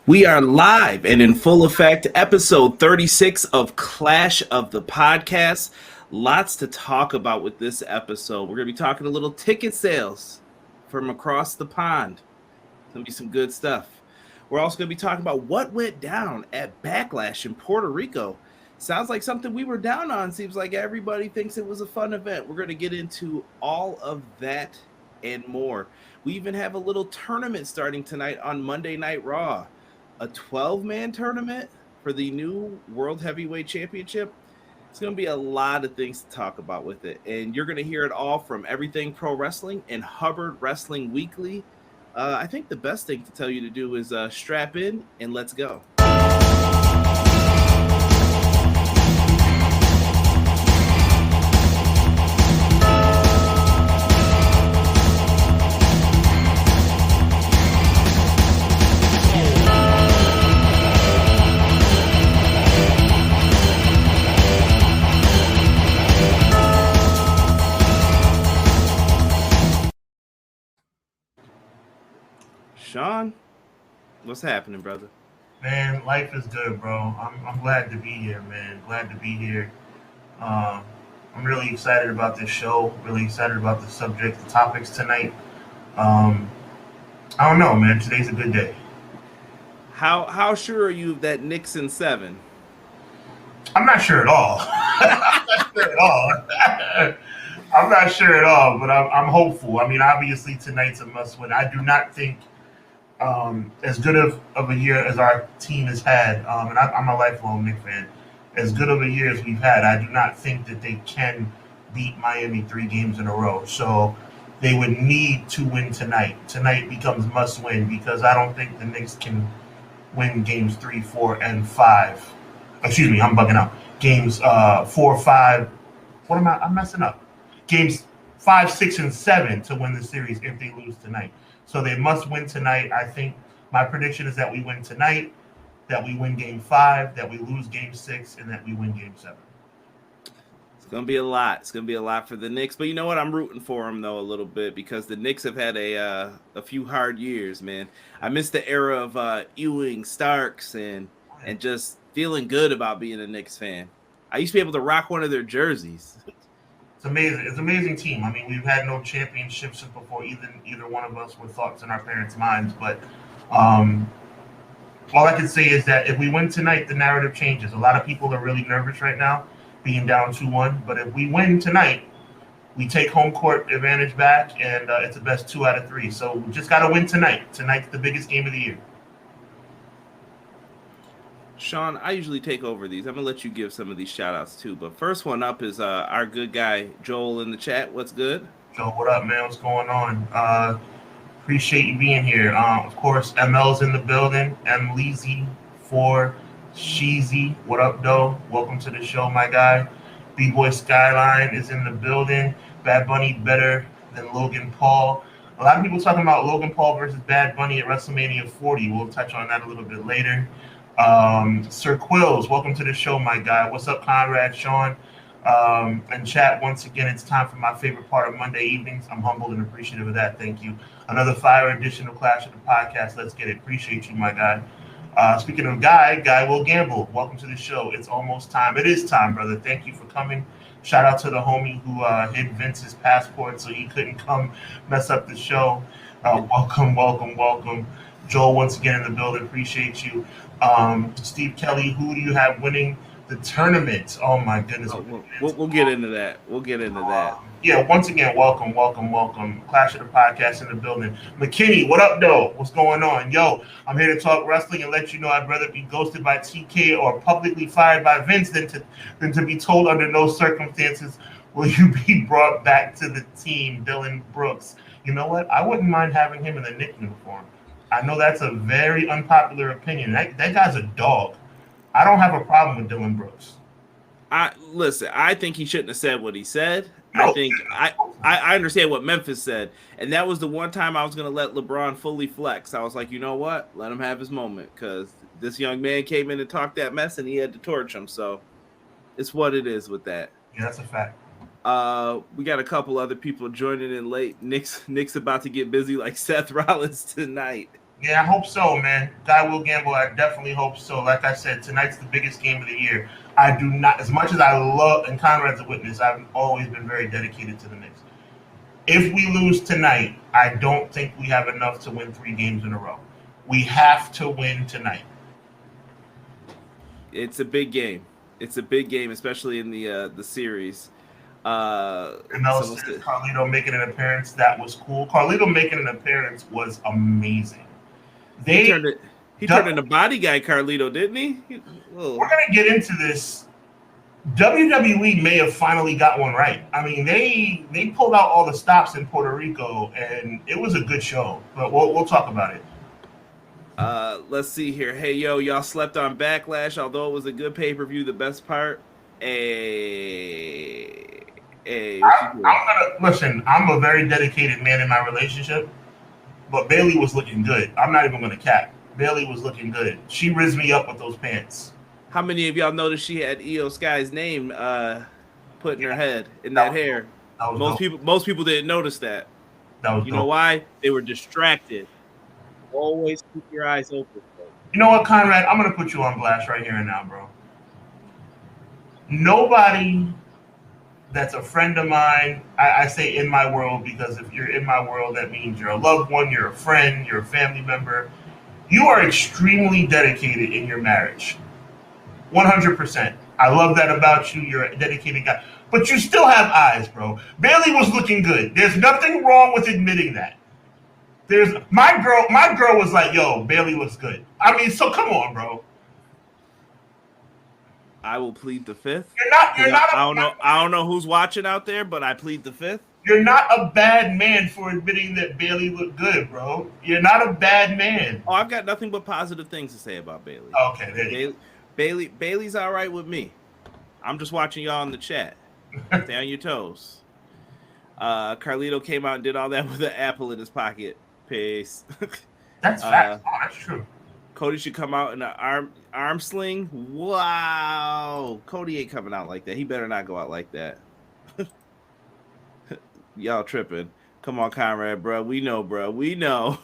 We are live and in full effect, episode 36 of Clash of the Podcast. Lots to talk about with this episode. We're going to be talking a little ticket sales from across the pond. It's going to be some good stuff. We're also going to be talking about what went down at Backlash in Puerto Rico. Sounds like something we were down on. Seems like everybody thinks it was a fun event. We're going to get into all of that and more. We even have a little tournament starting tonight on Monday Night Raw. A 12-man tournament for the new World Heavyweight Championship. It's going to be a lot of things to talk about with it. And you're going to hear it all from Everything Pro Wrestling and Hubbard Wrestling Weekly. I think the best thing to tell you to do is strap in and let's go. Sean, what's happening, brother? Man, life is good, bro. I'm glad to be here, man. Glad to be here. I'm really excited about this show. Really excited about the subject, the topics tonight. I don't know, man. Today's a good day. How sure are you of that Nixon 7? I'm not sure at all. I'm not sure at all. I'm not sure at all, but I'm hopeful. I mean, obviously tonight's a must-win. I do not think as good of a year as our team has had, and I'm a lifelong Knicks fan, as good of a year as we've had, I do not think that they can beat Miami 3 games in a row. So they would need to win tonight. Tonight becomes must-win because I don't think the Knicks can win games 3, 4, and 5. Excuse me, I'm bugging out. Games 4, 5. What am I? I'm messing up. Games 5, 6, and 7 to win the series if they lose tonight. So they must win tonight. I think my prediction is that we win tonight, that we win game 5, that we lose game 6, and that we win game 7. It's going to be a lot. It's going to be a lot for the Knicks. But you know what? I'm rooting for them, though, a little bit because the Knicks have had a few hard years, man. I miss the era of Ewing, Starks, and just feeling good about being a Knicks fan. I used to be able to rock one of their jerseys. It's amazing. It's an amazing team. I mean, we've had no championships before either one of us with thoughts in our parents' minds. But all I can say is that if we win tonight, the narrative changes. A lot of people are really nervous right now, being down 2-1. But if we win tonight, we take home court advantage back, and it's the best 2 out of 3. So we just got to win tonight. Tonight's the biggest game of the year. Sean, I usually take over these. I'm going to let you give some of these shout-outs, too. But first one up is our good guy, Joel, in the chat. What's good? Joel, what up, man? What's going on? Appreciate you being here. Of course, ML's in the building. M. Leezy for Sheezy. What up, though? Welcome to the show, my guy. B-Boy Skyline is in the building. Bad Bunny better than Logan Paul. A lot of people talking about Logan Paul versus Bad Bunny at WrestleMania 40. We'll touch on that a little bit later. Sir Quills, welcome to the show, my guy. What's up, Conrad, Sean, and chat? Once again, it's time for my favorite part of Monday evenings. I'm humbled and appreciative of that. Thank you. Another fire edition of Clash of the Podcast. Let's get it. Appreciate you, my guy. Speaking of Guy will gamble. Welcome to the show. It's almost time. It is time, brother. Thank you for coming. Shout out to the homie who hid Vince's passport so he couldn't come mess up the show. Welcome. Joel, once again in the building. Appreciate you. Steve Kelly, who do you have winning the tournament? Oh my goodness. We'll get into that. Yeah, once again, welcome. Clash of the Podcast in the building. McKinney, what up, though? What's going on? Yo, I'm here to talk wrestling and let you know I'd rather be ghosted by TK or publicly fired by Vince than to be told under no circumstances will you be brought back to the team, Dylan Brooks. You know what? I wouldn't mind having him in the Knicks uniform. I know that's a very unpopular opinion. That guy's a dog. I don't have a problem with Dylan Brooks. I think he shouldn't have said what he said. No. I understand what Memphis said. And that was the one time I was going to let LeBron fully flex. I was like, you know what? Let him have his moment because this young man came in and talked that mess and he had to torch him. So it's what it is with that. Yeah, that's a fact. We got a couple other people joining in late. Nick's about to get busy like Seth Rollins tonight. Yeah, I hope so, man. Guy will gamble. I definitely hope so. Like I said, tonight's the biggest game of the year. I do not, as much as I love, and Conrad's a witness, I've always been very dedicated to the Knicks. If we lose tonight, I don't think we have enough to win 3 games in a row. We have to win tonight. It's a big game. It's a big game, especially in the series. Carlito making an appearance, that was cool. Carlito making an appearance was amazing. He turned into body guy Carlito, didn't he? We're gonna get into this. WWE may have finally got one right. I mean, they pulled out all the stops in Puerto Rico, and it was a good show. But we'll talk about it. Let's see here. Hey, y'all slept on Backlash, although it was a good pay-per-view. The best part, I'm gonna listen. I'm a very dedicated man in my relationship, but Bailey was looking good. I'm not even gonna cap. Bailey was looking good. She rizzed me up with those pants. How many of y'all noticed she had Io Sky's name put in her head in that hair? Most people didn't notice that. You know why? They were distracted. Always keep your eyes open. You know what, Conrad? I'm gonna put you on blast right here and now, bro. Nobody that's a friend of mine, I say in my world, because if you're in my world, that means you're a loved one, you're a friend, you're a family member. You are extremely dedicated in your marriage. 100%. I love that about you. You're a dedicated guy. But you still have eyes, bro. Bailey was looking good. There's nothing wrong with admitting that. My girl was like, yo, Bailey looks good. I mean, so come on, bro. I will plead the fifth. I don't know who's watching out there, but I plead the fifth. You're not a bad man for admitting that Bailey looked good, bro. You're not a bad man. Oh, I've got nothing but positive things to say about Bailey. Okay, there you go. Bailey's all right with me. I'm just watching y'all in the chat. Stay on your toes. Carlito came out and did all that with an apple in his pocket. Peace. That's fact. That's true. Cody should come out in an arm sling. Wow. Cody ain't coming out like that. He better not go out like that. Y'all tripping. Come on, Conrad, bro. We know, bro. We know.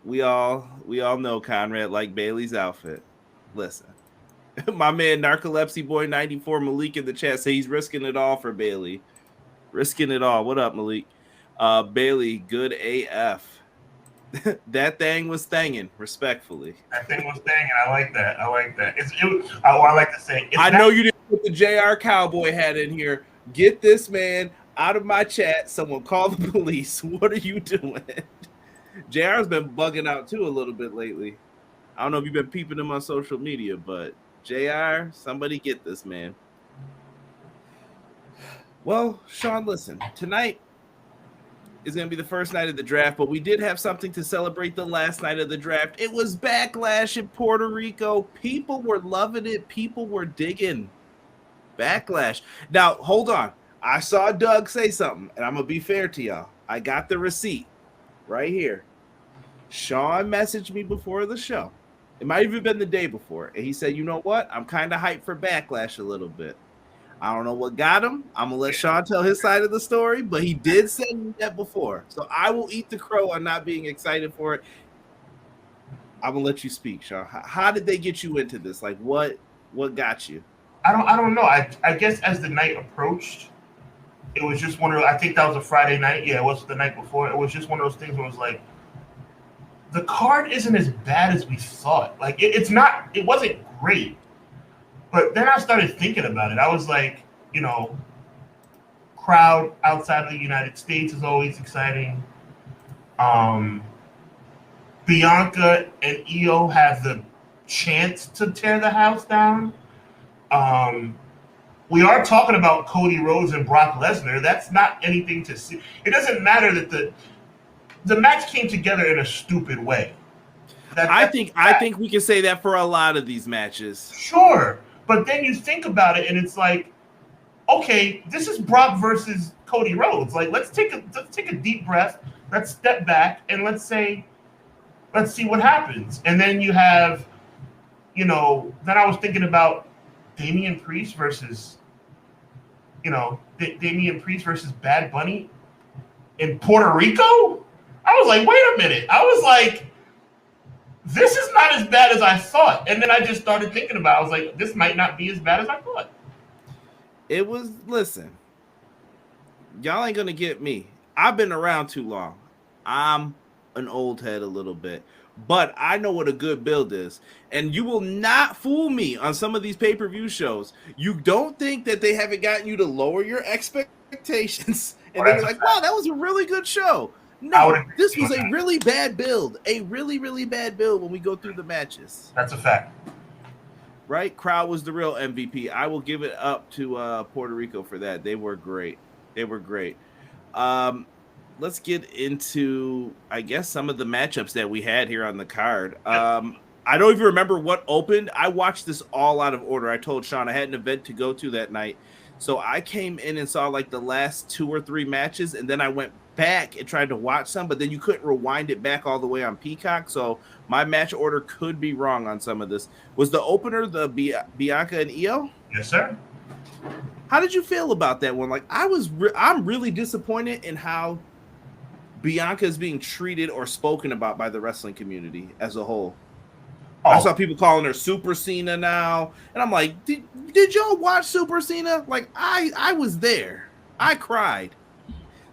We all know Conrad like Bailey's outfit. Listen. My man Narcolepsy Boy 94 Malik in the chat say he's risking it all for Bailey. Risking it all. What up, Malik? Bailey, good AF. That thing was thangin', respectfully. That thing was thangin'. I like that. I like to say. I know you didn't put the JR Cowboy hat in here. Get this man out of my chat. Someone call the police. What are you doing? JR's been bugging out too a little bit lately. I don't know if you've been peeping him on social media, but JR, somebody get this man. Well, Sean, listen, tonight is going to be the first night of the draft, but we did have something to celebrate the last night of the draft. It was Backlash in Puerto Rico. People were loving it. People were digging Backlash. Now, hold on. I saw Doug say something, and I'm going to be fair to y'all. I got the receipt right here. Sean messaged me before the show. It might have even been the day before. And he said, you know what? I'm kind of hyped for Backlash a little bit. I don't know what got him. I'm going to let Sean tell his side of the story, but he did send me that before. So I will eat the crow on not being excited for it. I'm going to let you speak, Sean. How did they get you into this? Like, what got you? I don't know. I guess as the night approached, it was just one of, I think that was a Friday night. Yeah, it was the night before. It was just one of those things where it was like, the card isn't as bad as we thought. Like, it wasn't great. But then I started thinking about it. I was like, crowd outside of the United States is always exciting. Bianca and Io have the chance to tear the house down. We are talking about Cody Rhodes and Brock Lesnar. That's not anything to see. It doesn't matter that the match came together in a stupid way. I think we can say that for a lot of these matches. Sure. But then you think about it, and it's like, okay, this is Brock versus Cody Rhodes. Like, let's take a deep breath. Let's step back and let's see what happens. And then you have, then I was thinking about Damian Priest versus Bad Bunny in Puerto Rico. I was like, wait a minute. I was like, this is not as bad as I thought. And then I just started thinking about it. I was like, this might not be as bad as I thought. It was, listen, y'all ain't going to get me. I've been around too long. I'm an old head a little bit. But I know what a good build is. And you will not fool me on some of these pay-per-view shows. You don't think that they haven't gotten you to lower your expectations. And then you're like, wow, that was a really good show. No, this was a really bad build. A really, really bad build when we go through the matches. That's a fact. Right? Crowd was the real MVP. I will give it up to Puerto Rico for that. They were great. They were great. Let's get into, I guess, some of the matchups that we had here on the card. I don't even remember what opened. I watched this all out of order. I told Sean I had an event to go to that night. So I came in and saw like the last 2 or 3 matches, and then I went back and tried to watch some, but then you couldn't rewind it back all the way on Peacock. So my match order could be wrong on some of this. Was the opener the Bianca and Io? Yes, sir. How did you feel about that one? Like I'm really disappointed in how Bianca is being treated or spoken about by the wrestling community as a whole. I saw people calling her Super Cena now, and I'm like, did y'all watch Super Cena? Like, I was there. I cried.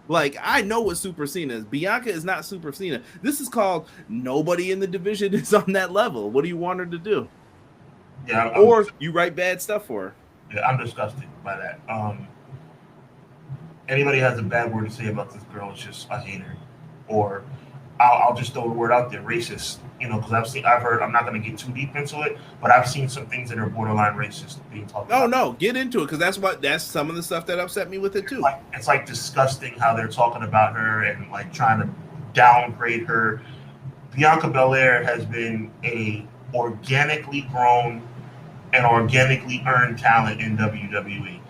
Like, I know what Super Cena is. Bianca is not Super Cena. This is called nobody in the division is on that level. What do you want her to do? Yeah, or you write bad stuff for her. Yeah, I'm disgusted by that. Anybody has a bad word to say about this girl is just a hater, or I'll just throw the word out there, racist. You know, because I've heard. I'm not going to get too deep into it, but I've seen some things that are borderline racist being talked about. Oh no, get into it, because that's some of the stuff that upset me with it too. It's like disgusting how they're talking about her and like trying to downgrade her. Bianca Belair has been a organically grown and organically earned talent in WWE.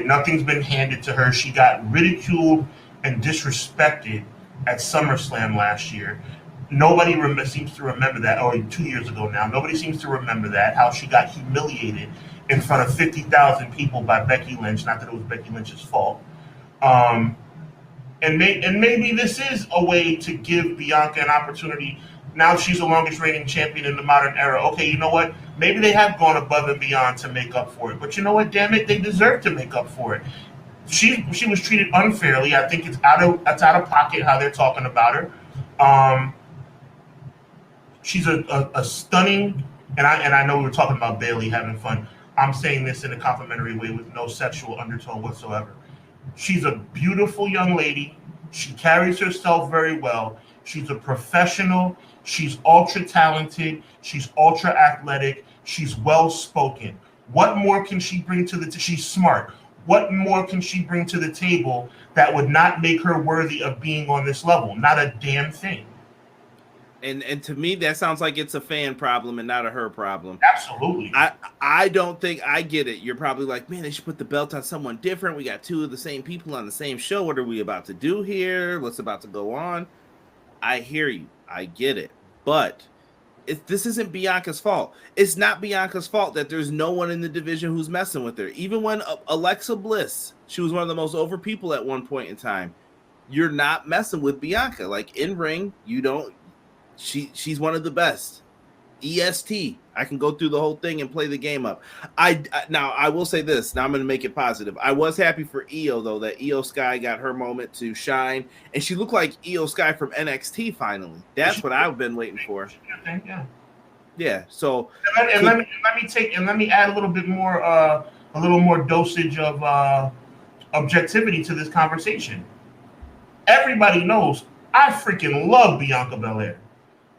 Nothing's been handed to her. She got ridiculed and disrespected at SummerSlam last year. Nobody seems to remember that, or 2 years ago now. Nobody seems to remember that, how she got humiliated in front of 50,000 people by Becky Lynch. Not that it was Becky Lynch's fault. And maybe this is a way to give Bianca an opportunity. Now she's the longest reigning champion in the modern era. Okay, you know what? Maybe they have gone above and beyond to make up for it. But you know what? Damn it, they deserve to make up for it. She was treated unfairly. I think it's out of pocket how they're talking about her. She's a stunning, and I know we were talking about Bayley having fun. I'm saying this in a complimentary way with no sexual undertone whatsoever. She's a beautiful young lady. She carries herself very well. She's a professional. She's ultra talented. She's ultra athletic. She's well spoken. What more can she bring to the? She's smart. What more can she bring to the table that would not make her worthy of being on this level? Not a damn thing. And to me, that sounds like it's a fan problem and not a her problem. Absolutely. I don't think I get it. You're probably like, man, they should put the belt on someone different. We got 2 of the same people on the same show. What are we about to do here? What's about to go on? I hear you. I get it. But this isn't Bianca's fault. It's not Bianca's fault that there's no one in the division who's messing with her. Even when Alexa Bliss, she was one of the most over people at one point in time. You're not messing with Bianca. Like, in ring, you don't. She's one of the best. EST. I can go through the whole thing and play the game up. Now I will say this. Now I'm going to make it positive. I was happy for Io though, that Io Sky got her moment to shine, and she looked like Io Sky from NXT finally. That's what I've been waiting for. Yeah. So let me add a little bit more, a little more dosage of objectivity to this conversation. Everybody knows I freaking love Bianca Belair.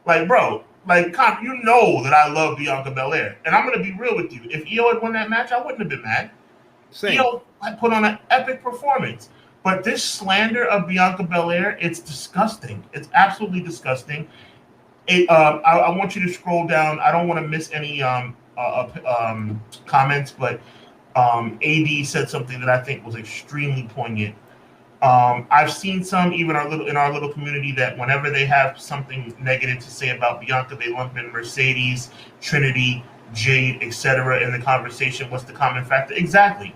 Like, bro, like, you know that I love Bianca Belair. And I'm going to be real with you. If Io had won that match, I wouldn't have been mad. Same. Io put on an epic performance. But this slander of Bianca Belair, it's disgusting. It's absolutely disgusting. I want you to scroll down. I don't want to miss any comments, but AD said something that I think was extremely poignant. I've seen some, even in our little community, that whenever they have something negative to say about Bianca, they lump in Mercedes, Trinity, Jade, etc. in the conversation. What's the common factor? Exactly.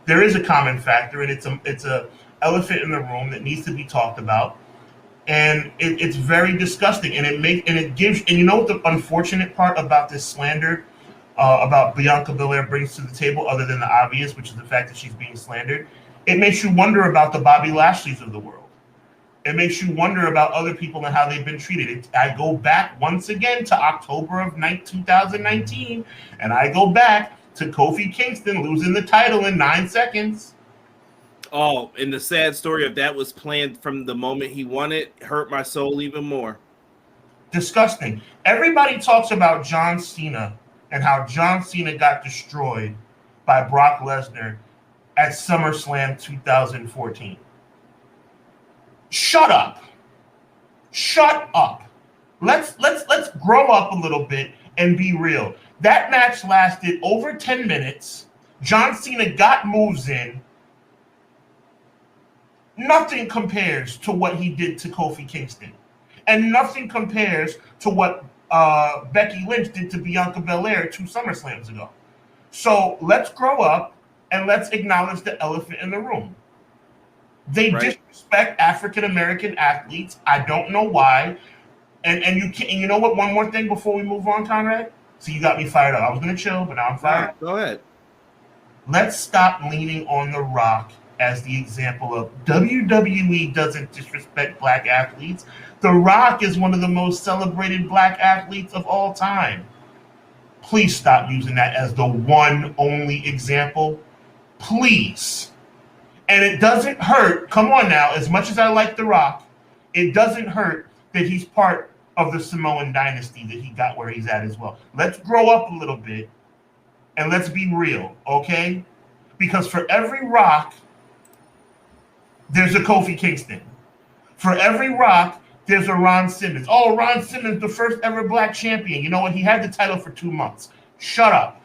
There is a common factor, and it's a elephant in the room that needs to be talked about. And it's very disgusting, and it gives. And you know what the unfortunate part about this slander about Bianca Belair brings to the table, other than the obvious, which is the fact that she's being slandered. It makes you wonder about the Bobby Lashleys of the world. It makes you wonder about other people and how they've been treated. I go back once again to October of 2019, and I go back to Kofi Kingston losing the title in 9 seconds. Oh, and the sad story of that was planned from the moment he won it. Hurt my soul even more. Disgusting. Everybody talks about John Cena and how John Cena got destroyed by Brock Lesnar at SummerSlam 2014. Shut up. Shut up. Let's grow up a little bit and be real. That match lasted over 10 minutes. John Cena got moves in. Nothing compares to what he did to Kofi Kingston. And nothing compares to what Becky Lynch did to Bianca Belair 2 SummerSlams ago. So let's grow up and let's acknowledge the elephant in the room. They disrespect African American athletes. I don't know why. And you know what? One more thing before we move on, Conrad. So you got me fired up. I was gonna chill, but now I'm fired up. Go ahead. Let's stop leaning on The Rock as the example of WWE doesn't disrespect black athletes. The Rock is one of the most celebrated black athletes of all time. Please stop using that as the one only example. Please. And it doesn't hurt. Come on now. As much as I like The Rock, it doesn't hurt that he's part of the Samoan dynasty, that he got where he's at as well. Let's grow up a little bit and let's be real, okay? Because for every Rock, there's a Kofi Kingston. For every Rock, there's a Ron Simmons. Oh, Ron Simmons, the first ever black champion. You know what? He had the title for 2 months. Shut up.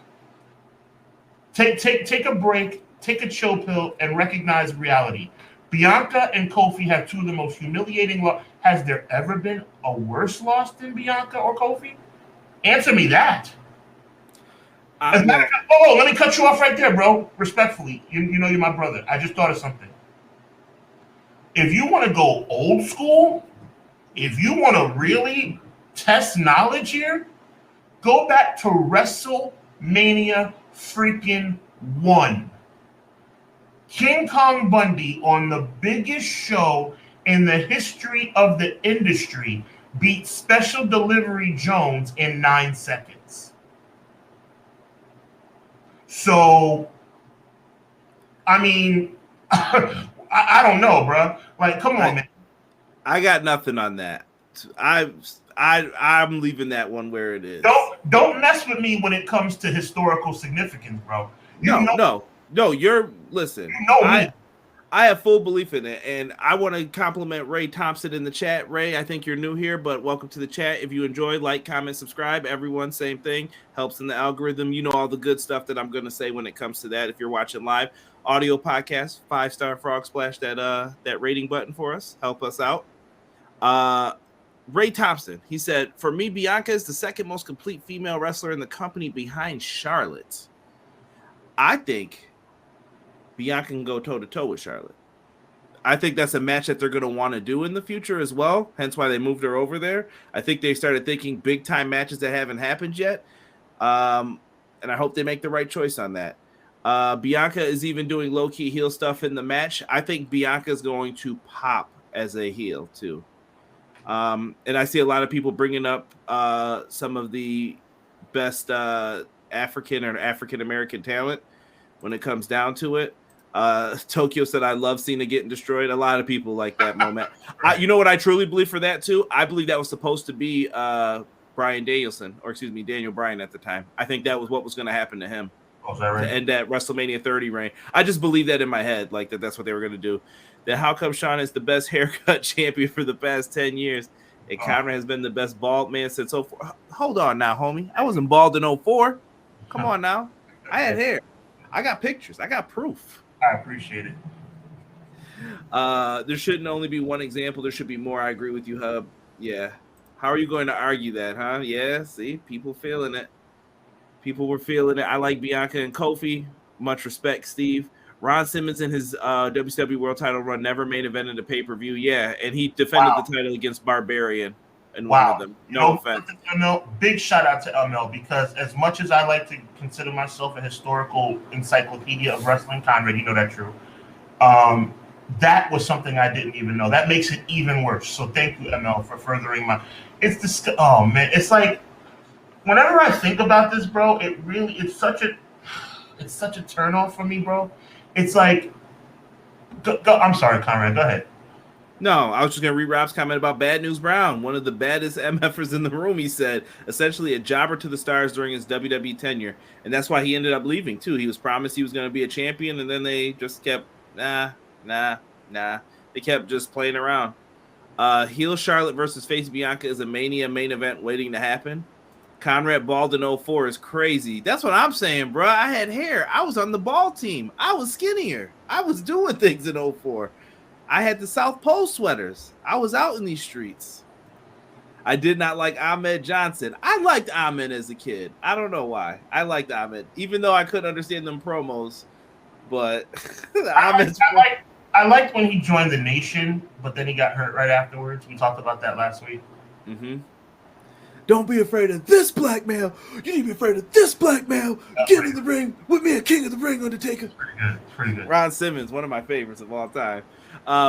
Take a break. Take a chill pill and recognize reality. Bianca and Kofi have 2 of the most humiliating losses. Has there ever been a worse loss than Bianca or Kofi? Answer me that. Let me cut you off right there, bro. Respectfully, you know you're my brother. I just thought of something. If you want to go old school, if you want to really test knowledge here, go back to WrestleMania freaking 1. King Kong Bundy on the biggest show in the history of the industry beat Special Delivery Jones in 9 seconds. So, I mean, I don't know, bro. Like, come on, man. I got nothing on that. I'm leaving that one where it is. Don't mess with me when it comes to historical significance, bro. No, you're listen. You know me. I have full belief in it, and I want to compliment Ray Thompson in the chat. Ray, I think you're new here, but welcome to the chat. If you enjoy, like, comment, subscribe. Everyone, same thing. Helps in the algorithm. You know all the good stuff that I'm going to say when it comes to that. If you're watching live, audio podcast, 5-star frog splash that rating button for us. Help us out. Ray Thompson, he said, for me, Bianca is the second most complete female wrestler in the company behind Charlotte. I think Bianca can go toe-to-toe with Charlotte. I think that's a match that they're going to want to do in the future as well, hence why they moved her over there. I think they started thinking big-time matches that haven't happened yet, and I hope they make the right choice on that. Bianca is even doing low-key heel stuff in the match. I think Bianca is going to pop as a heel, too. And I see a lot of people bringing up some of the best African or African-American talent when it comes down to it. Tokyo said, I love Cena getting destroyed. A lot of people like that moment. You know what I truly believe for that too? I believe that was supposed to be Daniel Bryan at the time. I think that was what was going to happen to him. Oh, is that right? To end that WrestleMania 30 reign. I just believe that in my head, like that's what they were going to do. That how come Sean is the best haircut champion for the past 10 years and Conrad has been the best bald man since 04. Hold on now, homie. I wasn't bald in 04. Come on now. I had hair. I got pictures. I got proof. I appreciate it. There shouldn't only be one example. There should be more. I agree with you, Hub. Yeah. How are you going to argue that, huh? Yeah, see? People feeling it. People were feeling it. I like Bianca and Kofi. Much respect, Steve. Ron Simmons in his WCW World Title run never main evented a pay-per-view. Yeah, and he defended the title against Barbarian in one of them. No offense. Big shout out to ML, because as much as I like to consider myself a historical encyclopedia of wrestling, Conrad, you know that true. That was something I didn't even know. That makes it even worse. So thank you, ML, for furthering my. Oh man, it's like whenever I think about this, bro, it's such a turnoff for me, bro. It's like, go. I'm sorry, Conrad. Go ahead. No, I was just going to read Rob's comment about Bad News Brown, one of the baddest MFers in the room. He said, essentially a jobber to the stars during his WWE tenure. And that's why he ended up leaving, too. He was promised he was going to be a champion, and then they just kept, nah. They kept just playing around. Heel Charlotte versus Face Bianca is a Mania main event waiting to happen. Conrad bald in 04 is crazy. That's what I'm saying, bro. I had hair. I was on the ball team. I was skinnier. I was doing things in 04. I had the South Pole sweaters. I was out in these streets. I did not like Ahmed Johnson. I liked Ahmed as a kid. I don't know why. I liked Ahmed, even though I couldn't understand them promos. But I liked when he joined the Nation, but then he got hurt right afterwards. We talked about that last week. Mm-hmm. Don't be afraid of this black male. You need to be afraid of this black male. Get in the ring with me, a King of the Ring, Undertaker. Pretty good. Ron Simmons, one of my favorites of all time.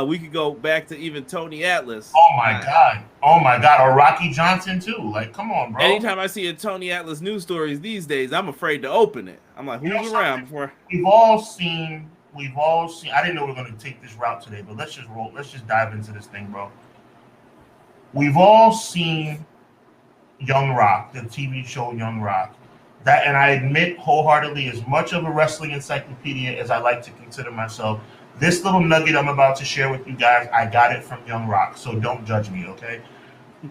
We could go back to even Tony Atlas. Oh my God. Or Rocky Johnson too. Like, come on, bro. Anytime I see a Tony Atlas news stories these days, I'm afraid to open it. I'm like, who's around before? We've all seen. I didn't know we were going to take this route today, but let's just roll. Let's just dive into this thing, bro. We've all seen Young Rock, the TV show Young Rock. That, and I admit wholeheartedly, as much of a wrestling encyclopedia as I like to consider myself, this little nugget I'm about to share with you guys, I got it from Young Rock, so don't judge me, okay?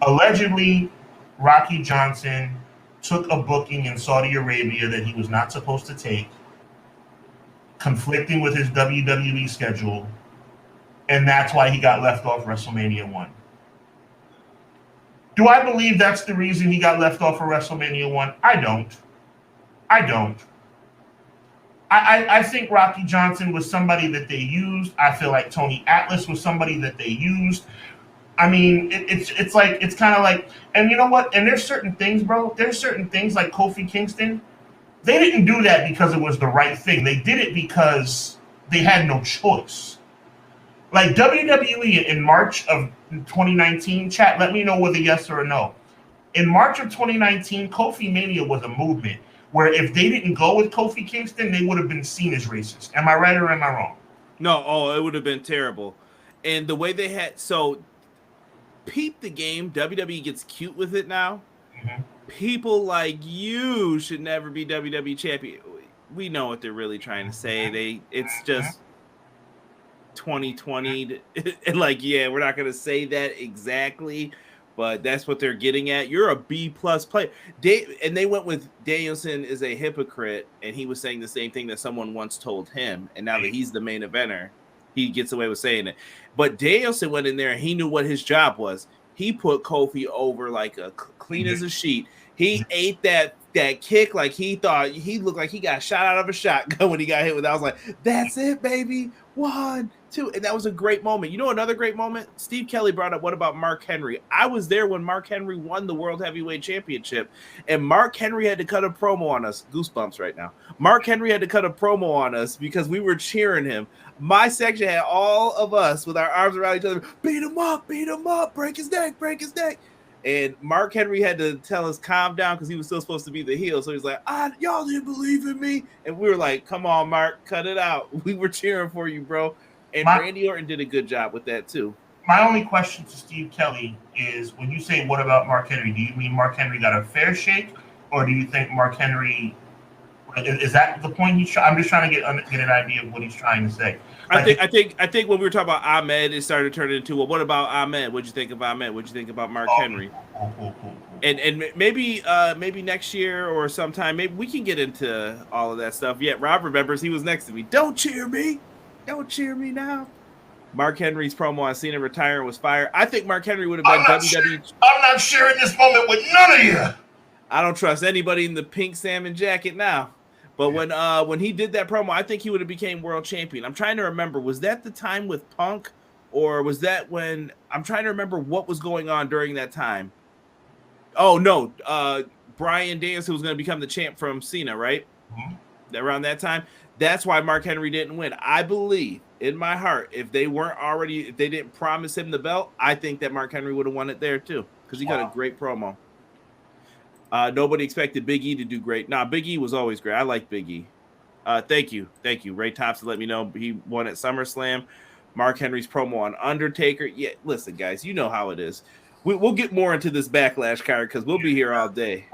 Allegedly, Rocky Johnson took a booking in Saudi Arabia that he was not supposed to take, conflicting with his WWE schedule, and that's why he got left off WrestleMania 1. Do I believe that's the reason he got left off of WrestleMania 1? I don't. I think Rocky Johnson was somebody that they used. I feel like Tony Atlas was somebody that they used. I mean, it's kind of like, and you know what? And there's certain things, bro. There's certain things like Kofi Kingston. They didn't do that because it was the right thing. They did it because they had no choice. Like WWE in March of 2019, chat, let me know whether yes or no. In March of 2019, Kofi Mania was a movement where if they didn't go with Kofi Kingston, they would have been seen as racist. Am I right or am I wrong? No, it would have been terrible. And the way they had, so peep the game, WWE gets cute with it now. Mm-hmm. People like you should never be WWE champion. We know what they're really trying to say. It's just 2020. And like, yeah, we're not going to say that exactly, but that's what they're getting at. You're a B+ player. And they went with Danielson is a hypocrite, and he was saying the same thing that someone once told him. And now that he's the main eventer, he gets away with saying it. But Danielson went in there and he knew what his job was. He put Kofi over like a clean as a sheet. He ate that kick like he thought he looked like he got shot out of a shotgun when he got hit with that. I was like, that's it, baby. 1, 2. And that was a great moment. You know, another great moment? Steve Kelly brought up, what about Mark Henry? I was there when Mark Henry won the World Heavyweight Championship, and Mark Henry had to cut a promo on us. Goosebumps right now. Mark Henry had to cut a promo on us because we were cheering him. My section had all of us with our arms around each other. Beat him up, break his neck. And Mark Henry had to tell us calm down because he was still supposed to be the heel. So he's like, y'all didn't believe in me. And we were like, come on, Mark, cut it out. We were cheering for you, bro. And Randy Orton did a good job with that, too. My only question to Steve Kelly is, when you say, what about Mark Henry? Do you mean Mark Henry got a fair shake? Or do you think Mark Henry, is that the point he's trying? I'm just trying to get an idea of what he's trying to say. I think when we were talking about Ahmed, it started turning into, well, what about Ahmed? What'd you think of Ahmed? What'd you think about Mark Henry? Cool. And maybe next year or sometime, maybe we can get into all of that stuff. Yeah, Rob remembers he was next to me. Don't cheer me now. Mark Henry's promo on Cena retiring was fire. I think Mark Henry would have been WWE. I'm not sharing this moment with none of you. I don't trust anybody in the pink salmon jacket now. But when he did that promo, I think he would have became world champion. I'm trying to remember, was that the time with Punk, or was that when I'm trying to remember what was going on during that time? Oh no, Bryan Danielson was going to become the champ from Cena, right? Mm-hmm. Around that time. That's why Mark Henry didn't win. I believe in my heart, if they didn't promise him the belt, I think that Mark Henry would have won it there too, because he got a great promo. Nobody expected Big E to do great. Nah, Big E was always great. I like Big E. Thank you. Ray Thompson let me know he won at SummerSlam. Mark Henry's promo on Undertaker. Yeah, listen, guys, you know how it is. We'll get more into this Backlash card because we'll be here all day.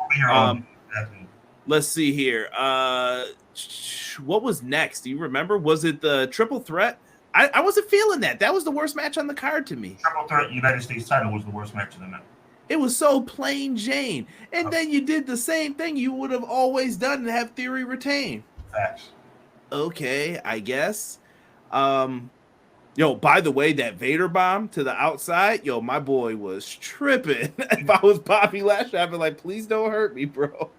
Let's see here. What was next? Do you remember? Was it the triple threat? I wasn't feeling that. That was the worst match on the card to me. Triple threat United States title was the worst match of the night. It was so plain Jane. And then you did the same thing you would have always done and have Theory retain. Facts. Okay, I guess. By the way, that Vader bomb to the outside, my boy was tripping. If I was Bobby Lashley, I'd be like, please don't hurt me, bro.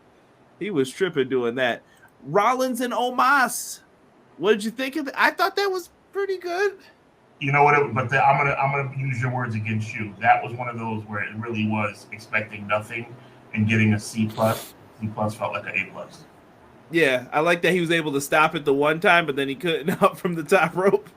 He was tripping doing that. Rollins and Omos. What did you think of it? I thought that was pretty good. You know what? I'm gonna use your words against you. That was one of those where it really was expecting nothing and getting a C+. C+ felt like an A+. Yeah, I like that he was able to stop it the one time, but then he couldn't up from the top rope.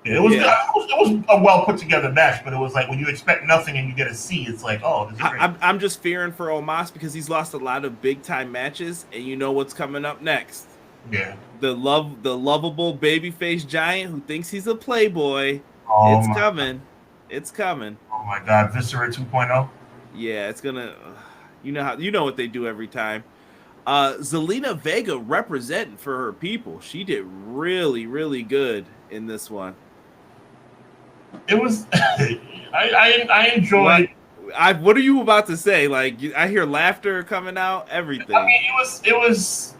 Yeah, it was a well put together match, but it was like when you expect nothing and you get a C, it's like, oh, this is great. I'm just fearing for Omos because he's lost a lot of big time matches, and you know what's coming up next. Yeah, the lovable babyface giant who thinks he's a playboy. It's coming. It's coming. Oh my God, Viscera 2.0. Yeah, it's gonna. You know what they do every time. Zelina Vega representing for her people. She did really, really good in this one. It was. I enjoyed. What are you about to say? Like, I hear laughter coming out. Everything. I mean, it was.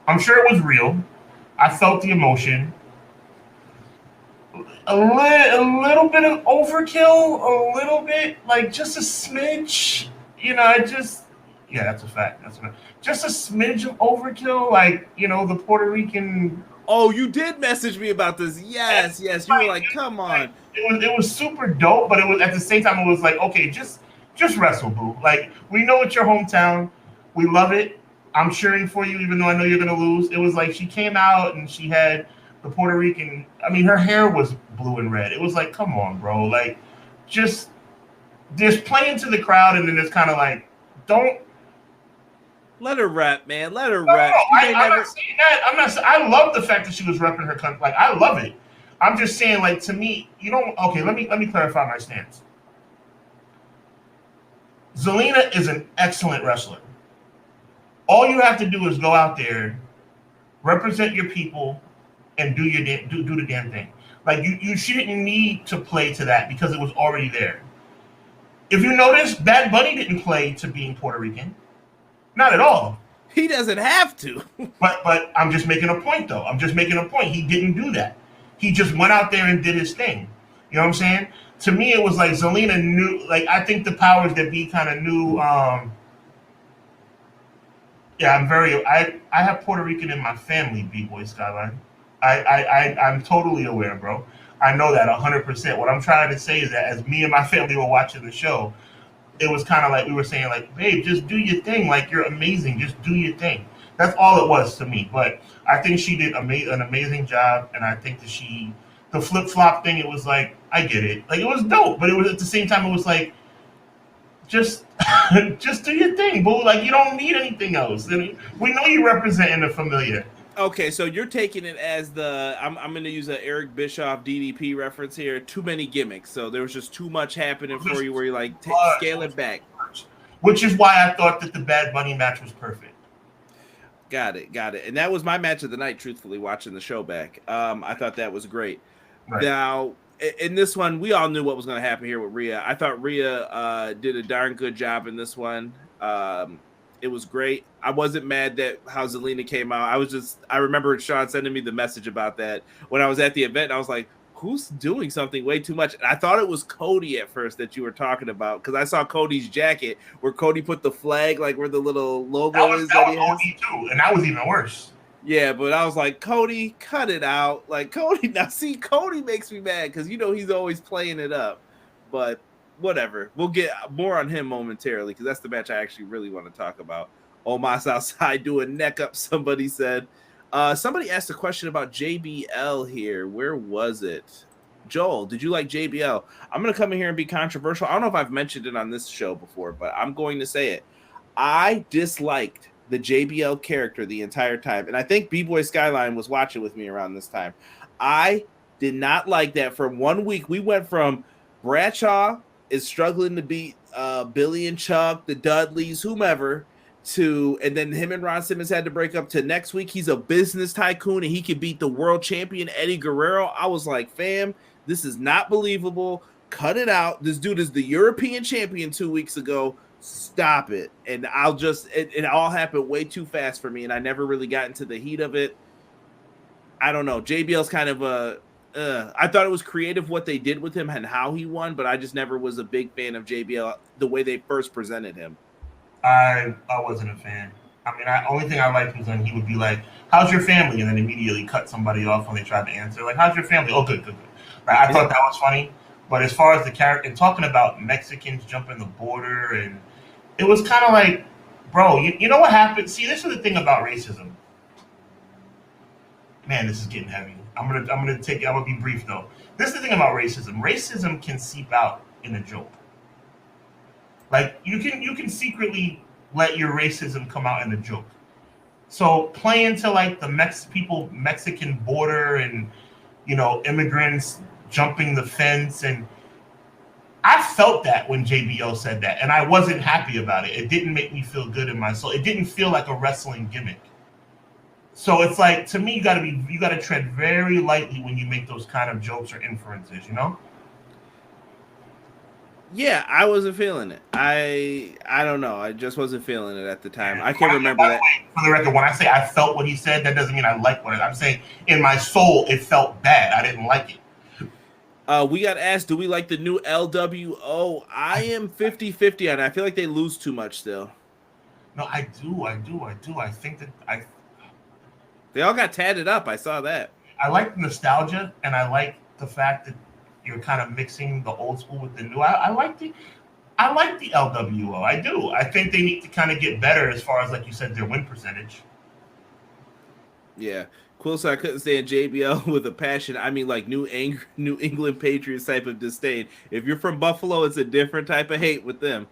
I'm sure it was real. I felt the emotion. A little bit of overkill. A little bit, like just a smidge. Yeah, that's a fact. Just a smidge of overkill, like, the Puerto Rican. Oh, you did message me about this. Yes. You were like, come on. It was super dope, but it was at the same time, it was like, okay, just wrestle, boo. Like, we know it's your hometown. We love it. I'm cheering for you, even though I know you're going to lose. It was like she came out and she had the Puerto Rican. I mean, her hair was blue and red. It was like, come on, bro. Like, just there's playing to the crowd, and then it's kind of like, don't. Let her rap, man. Let her rap. I'm not saying that. I love the fact that she was repping her country. Like, I love it. I'm just saying, like, to me, you don't. Okay, let me clarify my stance. Zelina is an excellent wrestler. All you have to do is go out there, represent your people, and do the damn thing. Like, you shouldn't need to play to that because it was already there. If you notice, Bad Bunny didn't play to being Puerto Rican. Not at all. He doesn't have to. But I'm just making a point, though. He didn't do that. He just went out there and did his thing. You know what I'm saying? To me, it was like Zelina knew. Like, I think the powers that be kind of knew. I have Puerto Rican in my family, B-Boy Skyline. I'm totally aware, bro. I know that 100%. What I'm trying to say is that as me and my family were watching the show, it was kind of like we were saying, like, babe, just do your thing. Like, you're amazing. Just do your thing. That's all it was to me. But I think she did an amazing job, and I think that the flip-flop thing, it was like, I get it. Like, it was dope, but it was at the same time, it was like, just do your thing, boo. Like, you don't need anything else. And we know you're representing the familiar. Okay, so you're taking it as I'm going to use an Eric Bischoff DDP reference here. Too many gimmicks. So there was just too much happening for you where you're like, scale it back. Which is why I thought that the Bad Bunny match was perfect. Got it. And that was my match of the night, truthfully, watching the show back. I thought that was great. Right. Now, in this one, we all knew what was going to happen here with Rhea. I thought Rhea did a darn good job in this one. It was great. I wasn't mad that how Zelina came out. I remember Sean sending me the message about that when I was at the event. I was like, who's doing something way too much? And I thought it was Cody at first that you were talking about, because I saw Cody's jacket where Cody put the flag like where the little logo is that he has. OD too, and that was even worse. Yeah, but I was like, Cody, cut it out. Like, Cody, now see, Cody makes me mad because, you know, he's always playing it up. But whatever. We'll get more on him momentarily because that's the match I actually really want to talk about. Omos outside doing neck up, somebody said. Somebody asked a question about JBL here. Where was it? Joel, did you like JBL? I'm going to come in here and be controversial. I don't know if I've mentioned it on this show before, but I'm going to say it. I disliked the JBL character the entire time. And I think B-Boy Skyline was watching with me around this time. I did not like that. For 1 week, we went from Bradshaw is struggling to beat Billy and Chuck, the Dudleys, whomever, and then him and Ron Simmons had to break up, to next week he's a business tycoon and he could beat the world champion Eddie Guerrero. I was like, fam, this is not believable. Cut it out. This dude is the European champion 2 weeks ago. Stop it. And it all happened way too fast for me, and I never really got into the heat of it. I don't know. JBL's kind of I thought it was creative what they did with him and how he won, but I just never was a big fan of JBL the way they first presented him. I wasn't a fan. I mean, only thing I liked was when he would be like, how's your family? And then immediately cut somebody off when they tried to answer. Like, how's your family? Oh, good. Right? I thought that was funny. But as far as the character, and talking about Mexicans jumping the border, and it was kind of like, bro, you know what happened? See, this is the thing about racism. Man, this is getting heavy. I'm gonna be brief though. This is the thing about racism. Racism can seep out in a joke. Like you can secretly let your racism come out in a joke. So playing to like the Mexican border and, you know, immigrants jumping the fence, and I felt that when JBL said that, and I wasn't happy about it. It didn't make me feel good in my soul. It didn't feel like a wrestling gimmick. So it's like, to me, you gotta tread very lightly when you make those kind of jokes or inferences, you know? Yeah, I wasn't feeling it. I don't know. I just wasn't feeling it at the time. I can't remember that. For the record, when I say I felt what he said, that doesn't mean I like what I'm saying. In my soul, it felt bad. I didn't like it. We got asked, do we like the new LWO? I am 50-50 on it. I feel like they lose too much still. No, I do. I think that they all got tatted up. I saw that. I like the nostalgia, and I like the fact that you're kind of mixing the old school with the new. I like the LWO. I do. I think they need to kind of get better as far as, like you said, their win percentage. Yeah. Cool. So I couldn't stand JBL with a passion. I mean, like New England Patriots type of disdain. If you're from Buffalo, it's a different type of hate with them.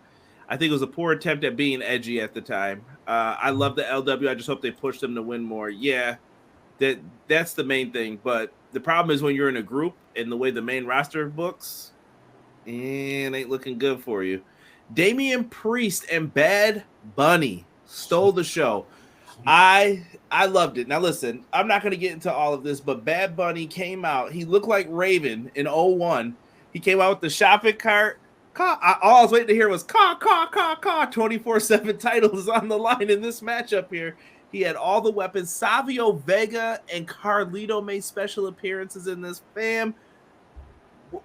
I think it was a poor attempt at being edgy at the time. I love the LW. I just hope they push them to win more. Yeah, that's the main thing. But the problem is when you're in a group and the way the main roster books, it ain't looking good for you. Damian Priest and Bad Bunny stole the show. I loved it. Now listen, I'm not going to get into all of this, but Bad Bunny came out. He looked like Raven in 01. He came out with the shopping cart. All I was waiting to hear was caw. 24/7 titles on the line in this matchup here. He had all the weapons. Savio Vega and Carlito made special appearances in this. Fam,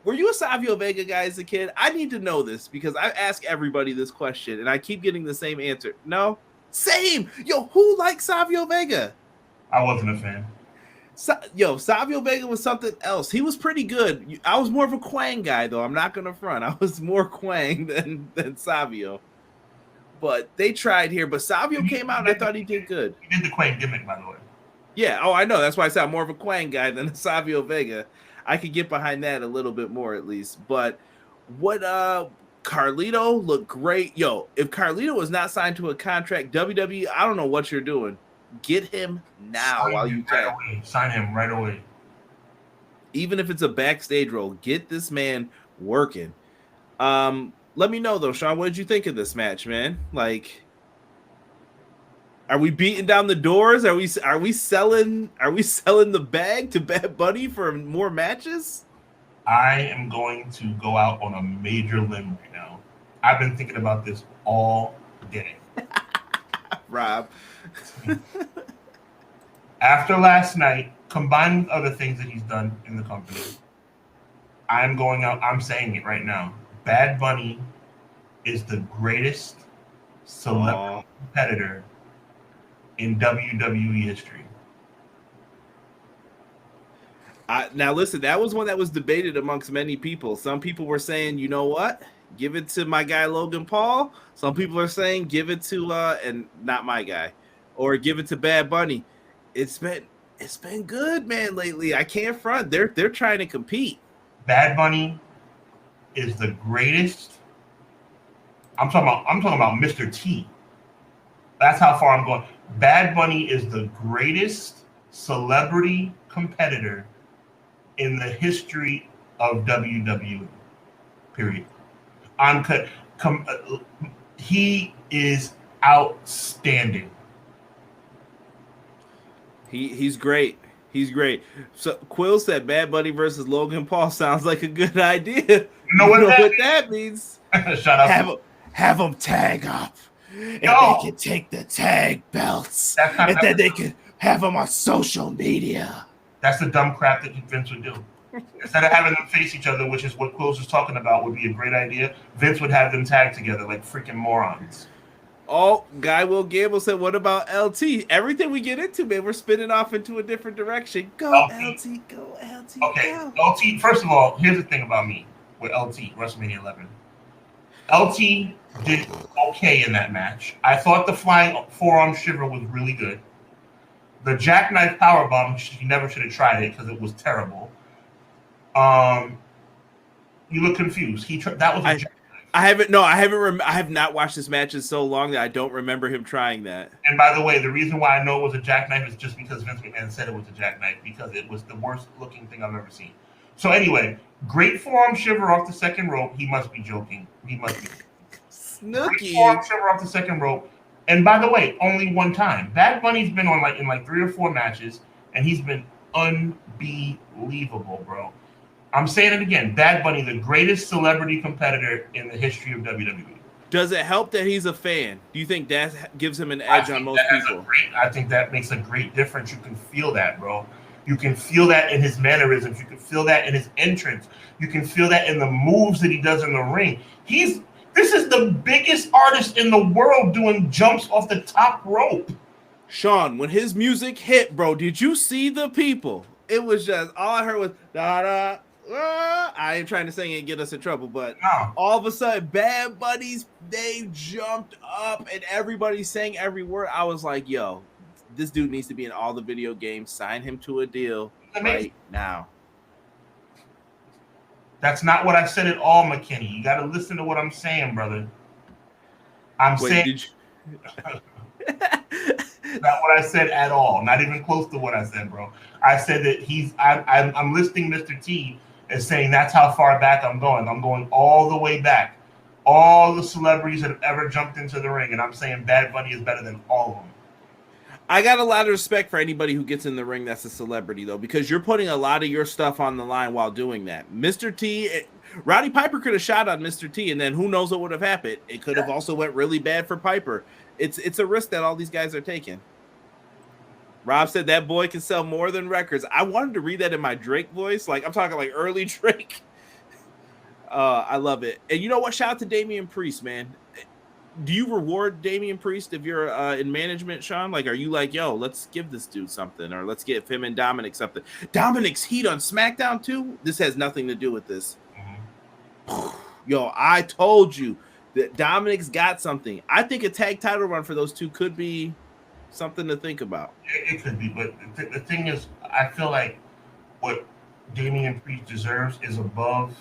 were you a Savio Vega guy as a kid? I need to know this because I ask everybody this question and I keep getting the same answer. No? Same. Yo, who likes Savio Vega? I wasn't a fan. Savio Vega was something else. He was pretty good. I was more of a Quang guy, though. I'm not going to front. I was more Quang than Savio. But they tried here. But Savio came out, and I thought he did good. He did the Quang gimmick, by the way. Yeah. Oh, I know. That's why I said I'm more of a Quang guy than a Savio Vega. I could get behind that a little bit more, at least. But what Carlito looked great. Yo, if Carlito was not signed to a contract, WWE, I don't know what you're doing. Get him now while you can. Sign him right away. Even if it's a backstage role, get this man working. Let me know though, Sean. What did you think of this match, man? Like, are we beating down the doors? Are we selling the bag to Bad Bunny for more matches? I am going to go out on a major limb right now. I've been thinking about this all day. Rob. After last night, combined with other things that he's done in the company, I'm going out. I'm saying it right now. Bad Bunny is the greatest celebrity competitor in WWE history. Now listen, that was one that was debated amongst many people. Some people were saying, you know what, give it to my guy Logan Paul. Some people are saying give it to and not my guy, or give it to Bad Bunny. It's been good, man, lately. I can't front. They're trying to compete. Bad Bunny is the greatest. I'm talking about Mr. T. That's how far I'm going. Bad Bunny is the greatest celebrity competitor in the history of WWE. Period. He is outstanding. He's great. He's great. So Quill said Bad Bunny versus Logan Paul sounds like a good idea. You know what that means? Shut up. Have them tag up. And they can take the tag belts. And then they can have them on social media. That's the dumb crap that Vince would do. Instead of having them face each other, which is what Quills was talking about, would be a great idea, Vince would have them tag together like freaking morons. Oh, Guy Will Gamble said, what about LT? Everything we get into, man, we're spinning off into a different direction. Go, LT, go, LT, okay, go. LT, first of all, here's the thing about me with LT, WrestleMania 11. LT did okay in that match. I thought the flying forearm shiver was really good. The jackknife powerbomb, he never should have tried it because it was terrible. You look confused. That was a jackknife. I have not watched this match in so long that I don't remember him trying that. And by the way, the reason why I know it was a jackknife is just because Vince McMahon said it was a jackknife, because it was the worst looking thing I've ever seen. So anyway, great forearm shiver off the second rope. He must be joking. Snooky. Great forearm shiver off the second rope. And by the way, only one time. Bad Bunny's been on in 3 or 4 matches, and he's been unbelievable, bro. I'm saying it again. Bad Bunny, the greatest celebrity competitor in the history of WWE. Does it help that he's a fan? Do you think that gives him an edge on most people? I think that makes a great difference. You can feel that, bro. You can feel that in his mannerisms. You can feel that in his entrance. You can feel that in the moves that he does in the ring. This is the biggest artist in the world doing jumps off the top rope. Sean, when his music hit, bro, did you see the people? It was just, all I heard was, da-da. I ain't trying to sing it and get us in trouble, but all of a sudden, Bad Bunnies, they jumped up and everybody sang every word. I was like, yo, this dude needs to be in all the video games. Sign him to a deal right now. That's not what I said at all, McKinney. You got to listen to what I'm saying, brother. Not what I said at all. Not even close to what I said, bro. I said that I'm listing Mr. T as saying that's how far back I'm going. I'm going all the way back. All the celebrities that have ever jumped into the ring, and I'm saying Bad Bunny is better than all of them. I got a lot of respect for anybody who gets in the ring that's a celebrity, though, because you're putting a lot of your stuff on the line while doing that. Mr. T, Roddy Piper could have shot on Mr. T, and then who knows what would have happened. It could have also went really bad for Piper. It's a risk that all these guys are taking. Rob said that boy can sell more than records. I wanted to read that in my Drake voice. Like, I'm talking like early Drake. I love it. And you know what? Shout out to Damian Priest, man. Do you reward Damian Priest if you're in management, Sean? Like, are you like, yo, let's give this dude something, or let's give him and Dominic something? Dominic's heat on SmackDown too? This has nothing to do with this. Mm-hmm. Yo, I told you that Dominic's got something. I think a tag title run for those two could be something to think about. It could be, but the thing is, I feel like what Damian Priest deserves is above.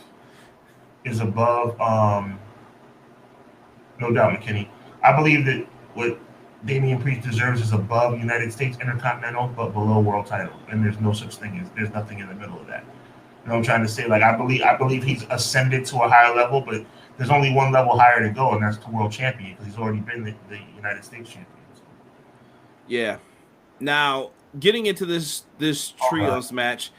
No doubt, McKinney. I believe that what Damian Priest deserves is above United States Intercontinental, but below World Title. And there's no such thing there's nothing in the middle of that. You know what I'm trying to say? Like, I believe he's ascended to a higher level, but there's only one level higher to go, and that's to World Champion, because he's already been the United States Champion. So. Yeah. Now, getting into this trios match,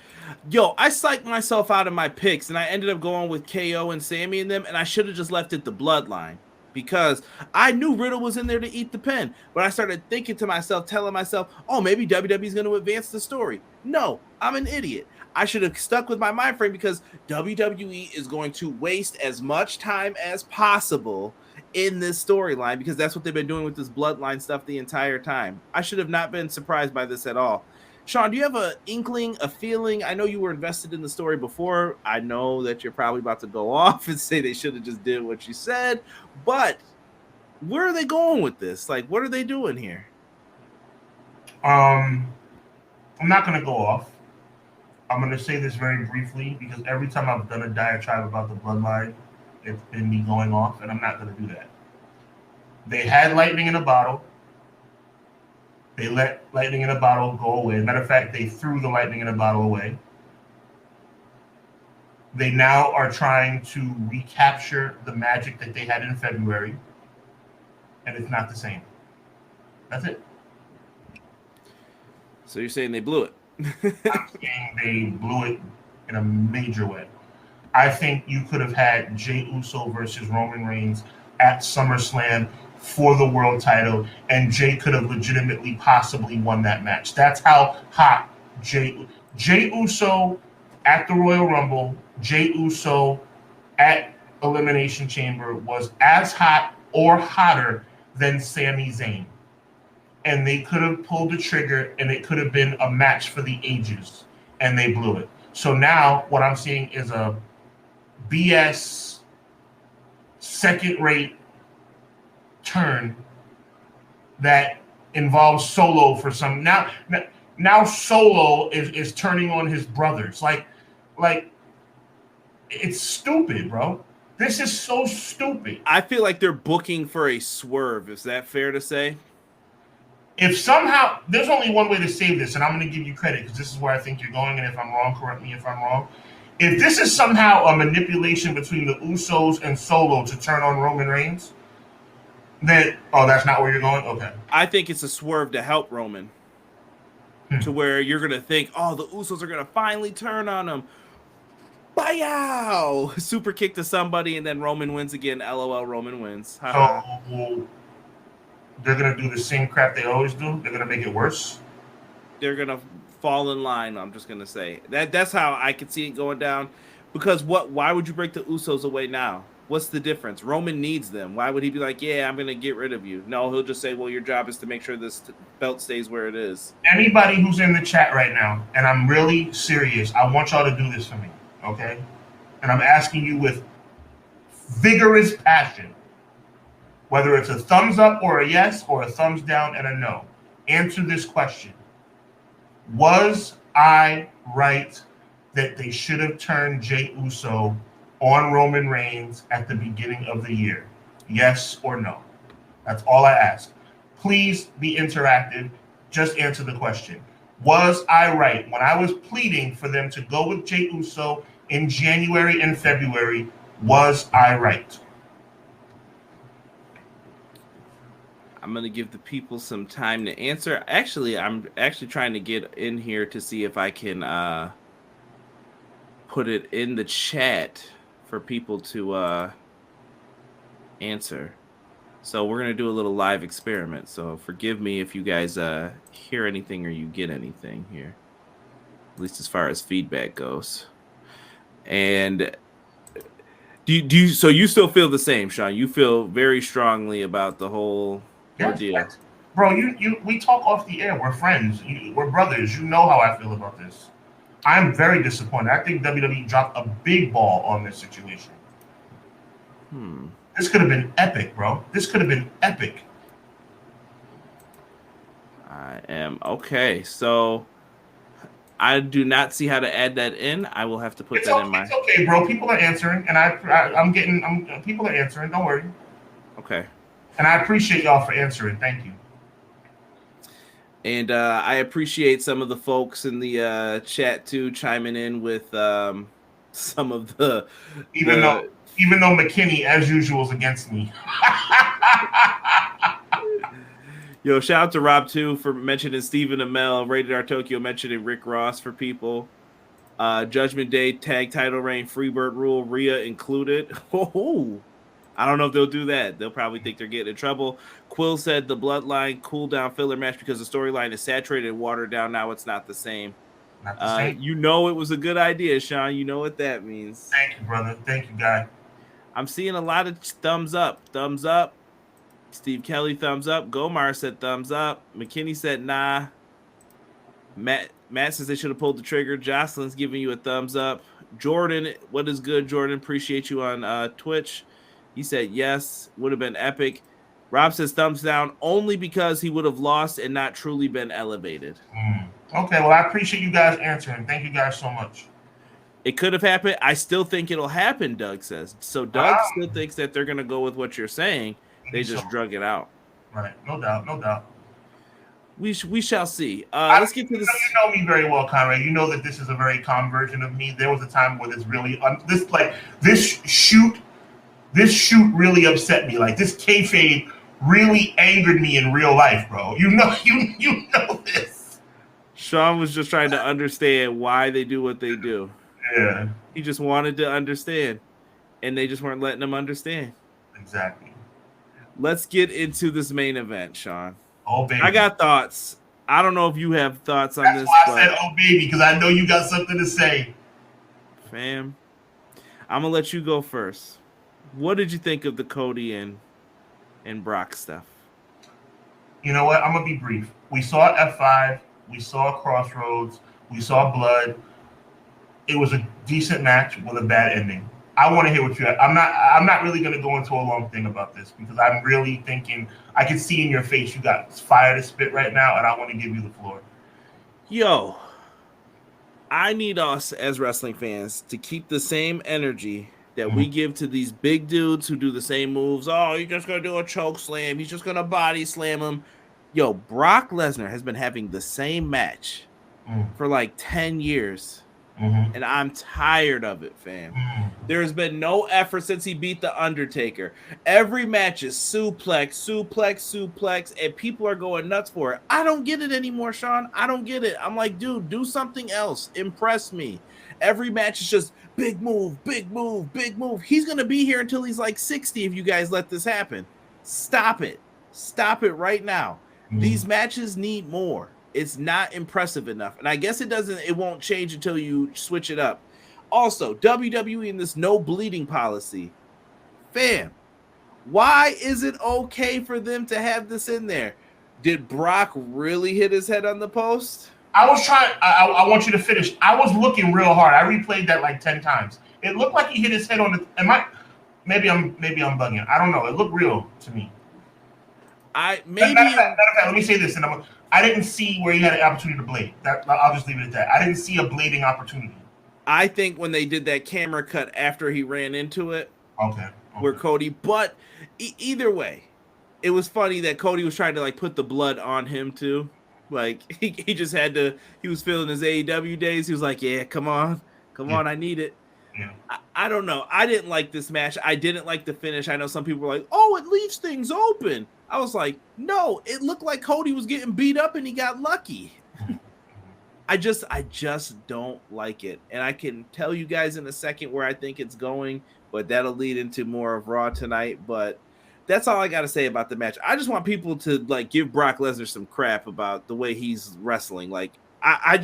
yo, I psyched myself out of my picks, and I ended up going with KO and Sammy and them, and I should have just left it the Bloodline. because I knew Riddle was in there to eat the pin, but I started thinking to myself, telling myself, oh, maybe WWE is going to advance the story. No, I'm an idiot. I should have stuck with my mind frame because WWE is going to waste as much time as possible in this storyline because that's what they've been doing with this bloodline stuff the entire time. I should have not been surprised by this at all. Sean, do you have an inkling, a feeling? I know you were invested in the story before. I know that you're probably about to go off and say they should have just did what you said, but where are they going with this? Like, what are they doing here? I'm not going to go off. I'm going to say this very briefly because every time I've done a diatribe about the bloodline, it's been me going off, and I'm not going to do that. They had lightning in a bottle. They let lightning in a bottle go away. Matter of fact, they threw the lightning in a bottle away. They now are trying to recapture the magic that they had in February, and it's not the same. That's it. So you're saying they blew it? I'm saying they blew it in a major way. I think you could have had Jey Uso versus Roman Reigns at SummerSlam for the world title, and Jey could have legitimately possibly won that match. That's how hot Jey Uso at the Royal Rumble, Jey Uso at Elimination Chamber was as hot or hotter than Sami Zayn. And they could have pulled the trigger, and it could have been a match for the ages, and they blew it. So now what I'm seeing is a BS second-rate turn that involves Solo for some. Now Solo is turning on his brothers. Like it's stupid, bro. This is so stupid. I feel like they're booking for a swerve. Is that fair to say? If somehow, there's only one way to save this, and I'm going to give you credit because this is where I think you're going, and if I'm wrong, correct me if I'm wrong. If this is somehow a manipulation between the Usos and Solo to turn on Roman Reigns, then, that's not where you're going? Okay. I think it's a swerve to help Roman. To where you're going to think, the Usos are going to finally turn on him. Bow! Super kick to somebody, and then Roman wins again. LOL, Roman wins. So they're going to do the same crap they always do? They're going to make it worse? They're going to fall in line, I'm just going to say. That's how I could see it going down. Because why would you break the Usos away now? What's the difference? Roman needs them. Why would he be like, yeah, I'm going to get rid of you? No, he'll just say, well, your job is to make sure this belt stays where it is. Anybody who's in the chat right now, and I'm really serious, I want y'all to do this for me, okay? And I'm asking you with vigorous passion, whether it's a thumbs up or a yes or a thumbs down and a no. Answer this question. Was I right that they should have turned Jey Uso on Roman Reigns at the beginning of the year? Yes or no? That's all I ask. Please be interactive. Just answer the question. Was I right when I was pleading for them to go with Jey Uso in January and February? Was I right? I'm going to give the people some time to answer. Actually, I'm actually trying to get in here to see if I can put it in the chat for people to answer. So we're going to do a little live experiment. So forgive me if you guys hear anything or you get anything here, at least as far as feedback goes. And so you still feel the same, Sean? You feel very strongly about the whole ordeal. Yes. Bro, we talk off the air. We're friends. We're brothers. You know how I feel about this. I'm very disappointed. I think WWE dropped a big ball on this situation. This could have been epic, bro. This could have been epic. I am okay. So I do not see how to add that in. I will have to put that in my. It's okay, bro. People are answering, and people are answering. Don't worry. Okay. And I appreciate y'all for answering. Thank you. And I appreciate some of the folks in the chat too chiming in with some of the. Even though McKinney, as usual, is against me. Yo, shout out to Rob too for mentioning Stephen Amell, Rated R Tokyo mentioning Rick Ross for people. Judgment Day tag title reign, Freebird rule, Rhea included. Oh, I don't know if they'll do that. They'll probably think they're getting in trouble. Quill said the Bloodline cool down filler match because the storyline is saturated and watered down. Now it's not the same. Not the same. You know it was a good idea, Sean. You know what that means. Thank you, brother. Thank you, guy. I'm seeing a lot of thumbs up. Thumbs up. Steve Kelly, thumbs up. Gomar said thumbs up. McKinney said nah. Matt says they should have pulled the trigger. Jocelyn's giving you a thumbs up. Jordan, what is good, Jordan? Appreciate you on Twitch. He said yes, would have been epic. Rob says thumbs down only because he would have lost and not truly been elevated. Okay, well, I appreciate you guys answering. Thank you guys so much. It could have happened. I still think it'll happen, Doug says. So Doug still thinks that they're going to go with what you're saying. They just drug it out. Right, no doubt, no doubt. We shall see. Let's get to this. You know me very well, Conrad. You know that this is a very calm version of me. There was a time where this really this shoot really upset me. Like this kayfabe really angered me in real life, bro. You know this. Sean was just trying to understand why they do what they do. Yeah. He just wanted to understand, and they just weren't letting him understand. Exactly. Let's get into this main event, Sean. Oh, baby. I got thoughts. I don't know if you have thoughts on this. That's why I said, oh, baby, because I know you got something to say. Fam, I'm going to let you go first. What did you think of the Cody and Brock stuff? You know what? I'm going to be brief. We saw F5. We saw Crossroads. We saw Blood. It was a decent match with a bad ending. I want to hear what you have. I'm not really going to go into a long thing about this because I'm really thinking I can see in your face you got fire to spit right now, and I want to give you the floor. Yo, I need us as wrestling fans to keep the same energy that we give to these big dudes who do the same moves. Oh, you're just going to do a choke slam. He's just going to body slam him. Yo, Brock Lesnar has been having the same match for like 10 years. And I'm tired of it, fam. There's been no effort since he beat The Undertaker. Every match is suplex, and people are going nuts for it. I don't get it anymore, Sean. I don't get it. I'm like, dude, do something else. Impress me. Every match is just big move, big move, big move. He's going to be here until he's like 60 if you guys let this happen. Stop it. Stop it right now. These matches need more. It's not impressive enough. And I guess it won't change until you switch it up. Also, WWE in this no bleeding policy. Fam, why is it okay for them to have this in there? Did Brock really hit his head on the post? I was trying. I want you to finish. I was looking real hard. I replayed that like 10 times. It looked like he hit his head on the. Maybe I'm bugging. I don't know. It looked real to me. Matter of fact, let me say this, and I didn't see where he had an opportunity to blade. I'll just leave it at that. I didn't see a blading opportunity. I think when they did that camera cut after he ran into it, where Cody. But either way, it was funny that Cody was trying to like put the blood on him too. Like he just had to. He was feeling his AEW days. He was like, "Yeah, come on, I need it." Yeah. I don't know. I didn't like this match. I didn't like the finish. I know some people were like, "Oh, it leaves things open." I was like, "No, it looked like Cody was getting beat up and he got lucky." I just don't like it. And I can tell you guys in a second where I think it's going, but that'll lead into more of Raw tonight. But that's all I got to say about the match. I just want people to like give Brock Lesnar some crap about the way he's wrestling. Like, I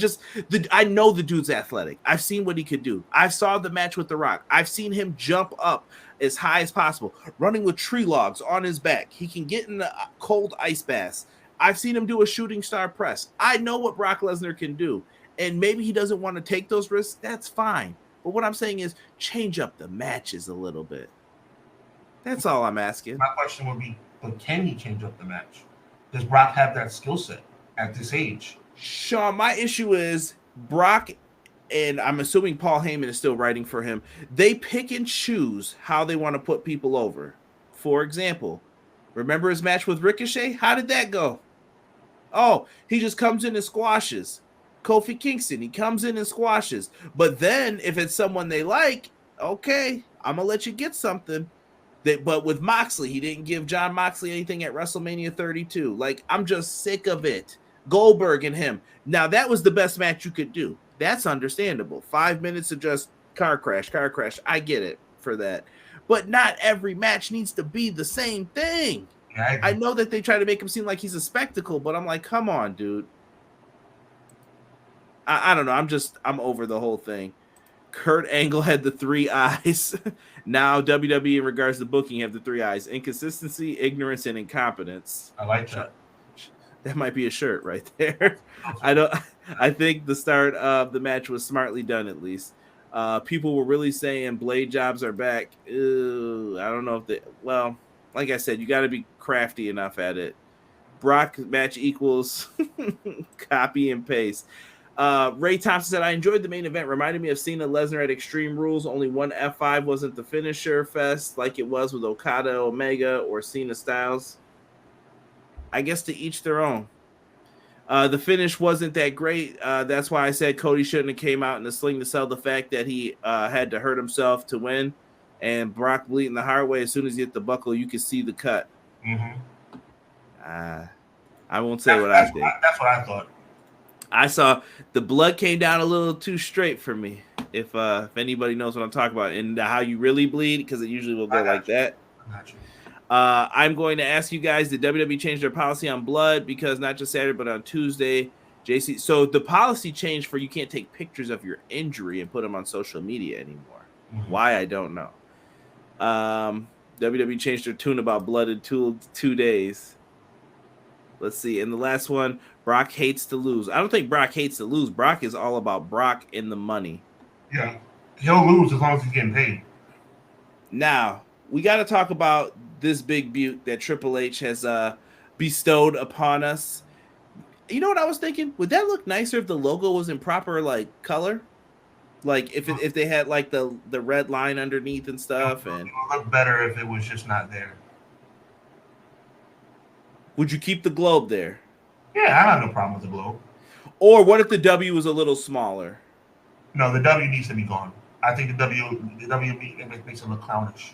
know the dude's athletic. I've seen what he could do. I saw the match with The Rock. I've seen him jump up as high as possible, running with tree logs on his back. He can get in a cold ice bath. I've seen him do a shooting star press. I know what Brock Lesnar can do. And maybe he doesn't want to take those risks. That's fine. But what I'm saying is change up the matches a little bit. That's all I'm asking. My question would be, but can he change up the match? Does Brock have that skill set at this age? Sean, my issue is Brock, and I'm assuming Paul Heyman is still writing for him. They pick and choose how they want to put people over. For example, remember his match with Ricochet? How did that go? Oh, he just comes in and squashes. Kofi Kingston, he comes in and squashes. But then if it's someone they like, okay, I'm going to let you get something. But with Moxley, he didn't give John Moxley anything at WrestleMania 32. Like, I'm just sick of it. Goldberg and him. Now, that was the best match you could do. That's understandable. 5 minutes of just car crash. I get it for that. but not every match needs to be the same thing. Yeah, I know that they try to make him seem like he's a spectacle, but I'm like, come on, dude. I don't know. I'm over the whole thing. Kurt Angle had the 3 eyes. Now WWE, in regards to booking, have the 3 eyes: inconsistency, ignorance, and incompetence. I like that. That might be a shirt right there. I think the start of the match was smartly done, at least. People were really saying blade jobs are back. Ew, I don't know if they. Well, like I said, you got to be crafty enough at it. Brock match equals copy and paste. Ray Thompson said, I enjoyed the main event. Reminded me of Cena Lesnar at Extreme Rules. Only one F5 wasn't the finisher fest like it was with Okada, Omega, or Cena Styles. I guess to each their own. The finish wasn't that great. That's why I said Cody shouldn't have came out in the sling to sell the fact that he had to hurt himself to win. And Brock bleeding the hard way. As soon as he hit the buckle, you could see the cut. Mm-hmm. I won't say what I think. That's what I thought. I saw the blood came down a little too straight for me. If anybody knows what I'm talking about and how you really bleed, because it usually will go like that. I'm going to ask you guys, did WWE change their policy on blood? Because not just Saturday, but on Tuesday, JC. So the policy changed for you can't take pictures of your injury and put them on social media anymore. Mm-hmm. Why, I don't know. WWE changed their tune about blood in 2 days. Let's see. And the last one, Brock hates to lose. I don't think Brock hates to lose. Brock is all about Brock and the money. Yeah. He'll lose as long as he's getting paid. Now, we got to talk about this big butte that Triple H has bestowed upon us. You know what I was thinking? Would that look nicer if the logo was in proper color? Like if they had the red line underneath and stuff. It would look better if it was just not there. Would you keep the globe there? Yeah, I have no problem with the globe. Or what if the W was a little smaller? No, the W needs to be gone. I think the W makes it look clownish.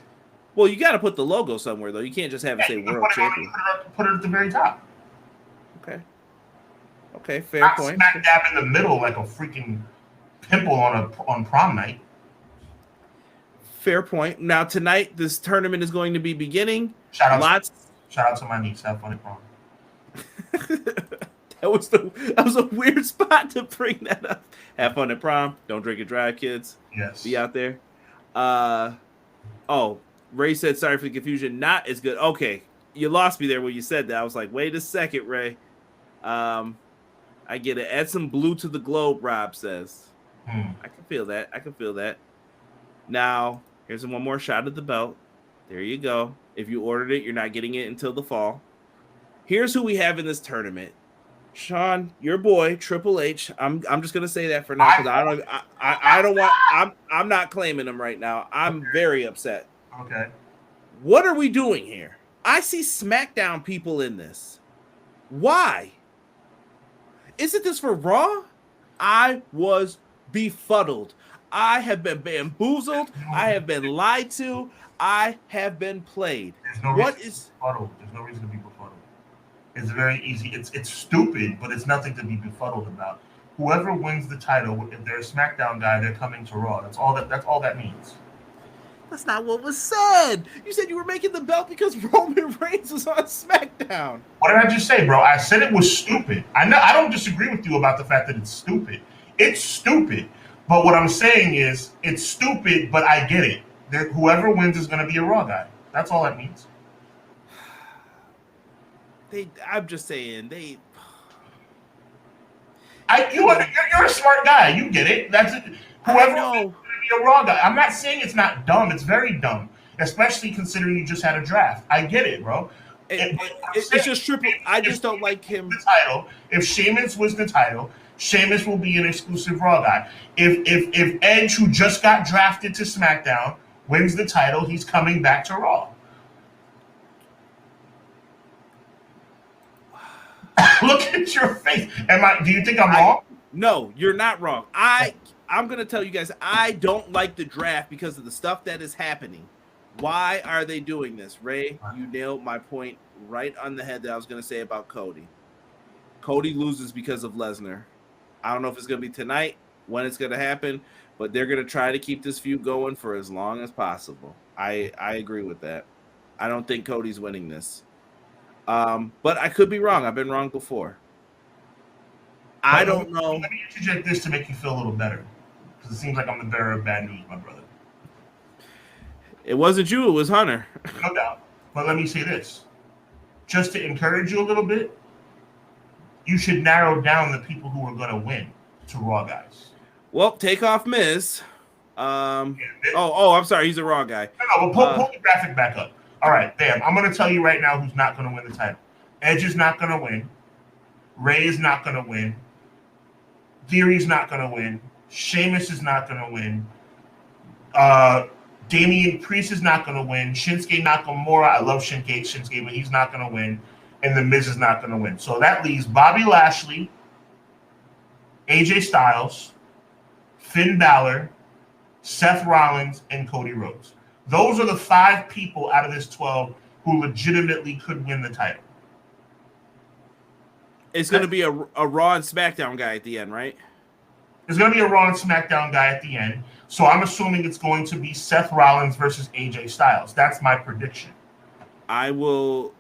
Well, you got to put the logo somewhere, though. You can't just have it say World Champion. Put it at the very top. Okay, fair Not point. Smack dab in the middle like a freaking pimple on prom night. Fair point. Now, tonight, this tournament is going to be beginning. Shout out to my niece. Have fun at prom. That was a weird spot to bring that up. Have fun at prom. Don't drink and drive, kids. Yes. Be out there. Ray said, sorry for the confusion. Not as good. Okay. You lost me there when you said that. I was like, wait a second, Ray. I get it. Add some blue to the globe, Rob says. I can feel that. Now, here's one more shot at the belt. There you go. If you ordered it, you're not getting it until the fall. Here's who we have in this tournament. Sean, your boy, Triple H. I'm just gonna say that for now because I don't want. I'm not claiming him right now. I'm very upset. Okay. What are we doing here? I see SmackDown people in this. Why? Isn't this for Raw? I was befuddled. I have been bamboozled. I have been lied to. I have been played. There's no reason to be befuddled. It's very easy. It's stupid, but it's nothing to be befuddled about. Whoever wins the title, if they're a SmackDown guy, they're coming to Raw. That's all that means. That's not what was said. You said you were making the belt because Roman Reigns was on SmackDown. What did I just say, bro? I said it was stupid. I know I don't disagree with you about the fact that it's stupid. It's stupid. But what I'm saying is it's stupid, but I get it. Whoever wins is going to be a Raw guy. That's all that means. I'm just saying they. You're a smart guy. You get it. That's it. Whoever wins is going to be a Raw guy. I'm not saying it's not dumb. It's very dumb, especially considering you just had a draft. I get it, bro. It's just triple. I just don't like him. The title. If Sheamus wins the title, Sheamus will be an exclusive Raw guy. If Edge, who just got drafted to SmackDown, wins the title, he's coming back to Raw. Look at your face. Do you think I'm wrong? No, you're not wrong. I'm going to tell you guys, I don't like the draft because of the stuff that is happening. Why are they doing this? Ray, you nailed my point right on the head that I was going to say about Cody. Cody loses because of Lesnar. I don't know if it's going to be tonight, when it's going to happen, but they're going to try to keep this feud going for as long as possible. I agree with that. I don't think Cody's winning this. But I could be wrong. I've been wrong before. I don't know. Let me interject this to make you feel a little better, because it seems like I'm the bearer of bad news, my brother. It wasn't you. It was Hunter. No doubt. But let me say this. Just to encourage you a little bit, you should narrow down the people who are going to win to Raw guys. Well, take off Miz. I'm sorry. He's a Raw guy. No, pull the graphic back up. All right, bam. I'm going to tell you right now who's not going to win the title. Edge is not going to win. Ray is not going to win. Theory's not going to win. Sheamus is not going to win. Damian Priest is not going to win. Shinsuke Nakamura, I love Shinsuke, but he's not going to win. And The Miz is not going to win. So that leaves Bobby Lashley, AJ Styles, Finn Balor, Seth Rollins, and Cody Rhodes. Those are the 5 people out of this 12 who legitimately could win the title. It's going to be a Raw and SmackDown guy at the end, right? There's going to be a Raw and SmackDown guy at the end. So I'm assuming it's going to be Seth Rollins versus AJ Styles. That's my prediction. I will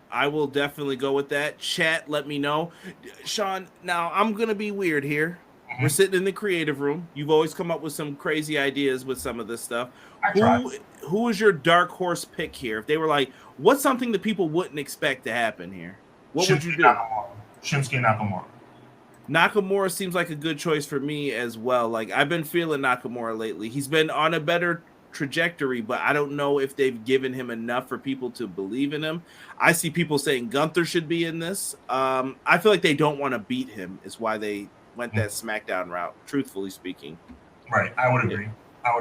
definitely go with that. Chat, let me know. Sean, now I'm going to be weird here. Mm-hmm. We're sitting in the creative room. You've always come up with some crazy ideas with some of this stuff. Who is your dark horse pick here? If they were like, what's something that people wouldn't expect to happen here? What would you do? Shinsuke Nakamura. Nakamura seems like a good choice for me as well. Like, I've been feeling Nakamura lately. He's been on a better trajectory, but I don't know if they've given him enough for people to believe in him. I see people saying Gunther should be in this. I feel like they don't want to beat him is why they went that SmackDown route, truthfully speaking. Right. I would agree.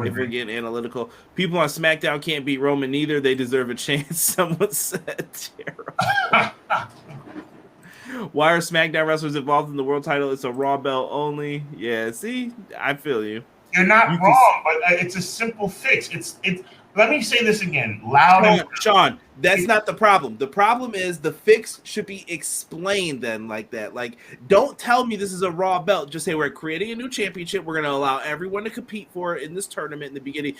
If we're getting analytical, people on SmackDown can't beat Roman either. They deserve a chance. Someone said terrible. Why are SmackDown wrestlers involved in the world title? It's a Raw belt only. Yeah, see, I feel you. You're not wrong, but it's a simple fix. It's. Let me say this again, loud. Sean, that's not the problem. The problem is the fix should be explained then like that. Like, don't tell me this is a Raw belt. Just say we're creating a new championship. We're going to allow everyone to compete for it in this tournament in the beginning.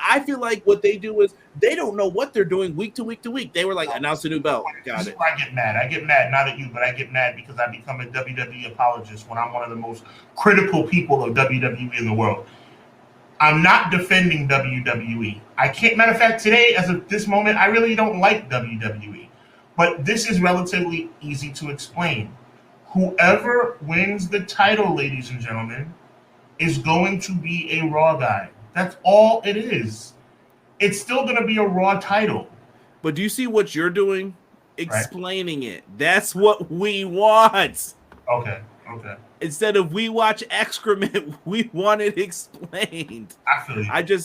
I feel like what they do is they don't know what they're doing week to week to week. They were like, announce a new belt. Got it. I get mad. I get mad, not at you, but I get mad because I become a WWE apologist when I'm one of the most critical people of WWE in the world. I'm not defending WWE. I can't. Matter of fact, today, as of this moment, I really don't like WWE. But this is relatively easy to explain. Whoever wins the title, ladies and gentlemen, is going to be a Raw guy. That's all it is. It's still going to be a Raw title. But do you see what you're doing? Explaining it. That's what we want. Okay. Instead of we watch excrement, we want it explained. I feel you.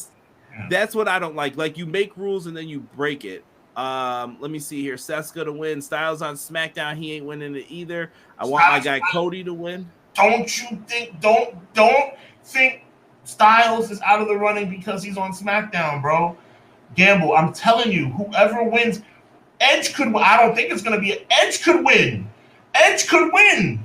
That's what I don't like. Like, you make rules and then you break it. Let me see here. Seth's gonna win. Styles on SmackDown. He ain't winning it either. I want my guy Cody to win. Don't think Styles is out of the running because he's on SmackDown, bro. Gamble. I'm telling you, whoever wins, Edge could win. I don't think it's gonna be Edge could win. Edge could win.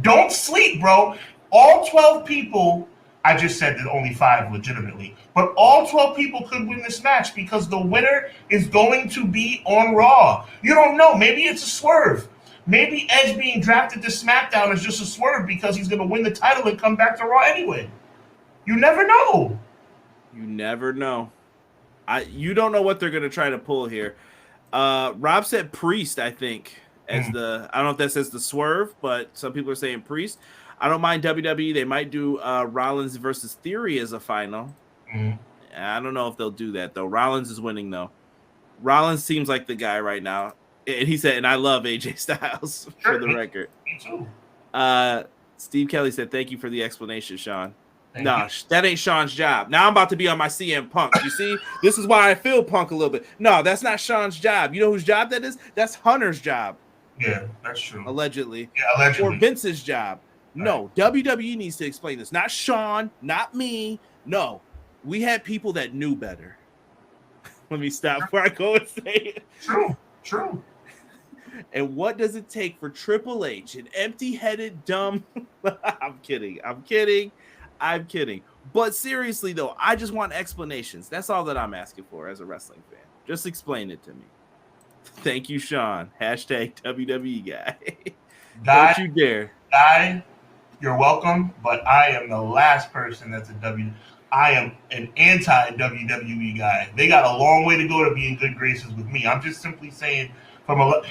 Don't sleep, bro. All 12 people, I just said that only 5 legitimately, but all 12 people could win this match because the winner is going to be on Raw. You don't know. Maybe it's a swerve. Maybe Edge being drafted to SmackDown is just a swerve because he's going to win the title and come back to Raw anyway. You never know. You never know. You don't know what they're going to try to pull here. Rob said Priest, I think. I don't know if that says the swerve, but some people are saying Priest. I don't mind WWE. They might do Rollins versus Theory as a final. I don't know if they'll do that, though. Rollins is winning, though. Rollins seems like the guy right now. And he said, and I love AJ Styles for the record. Me too. Steve Kelly said, thank you for the explanation, Sean. That ain't Sean's job. Now I'm about to be on my CM Punk. You see? This is why I feel Punk a little bit. No, that's not Sean's job. You know whose job that is? That's Hunter's job. Yeah, that's true. Allegedly. Yeah, allegedly. Or Vince's job. No, WWE needs to explain this. Not Sean, not me. No, we had people that knew better. Let me stop before I go and say it. True. And what does it take for Triple H, an empty-headed, dumb... I'm kidding. I'm kidding. But seriously, though, I just want explanations. That's all that I'm asking for as a wrestling fan. Just explain it to me. Thank you, Sean. Hashtag WWE guy. Guy, Don't you dare. Guy, you're welcome, but I am the last person that's a I am an anti-WWE guy. They got a long way to go to be in good graces with me. I'm just simply saying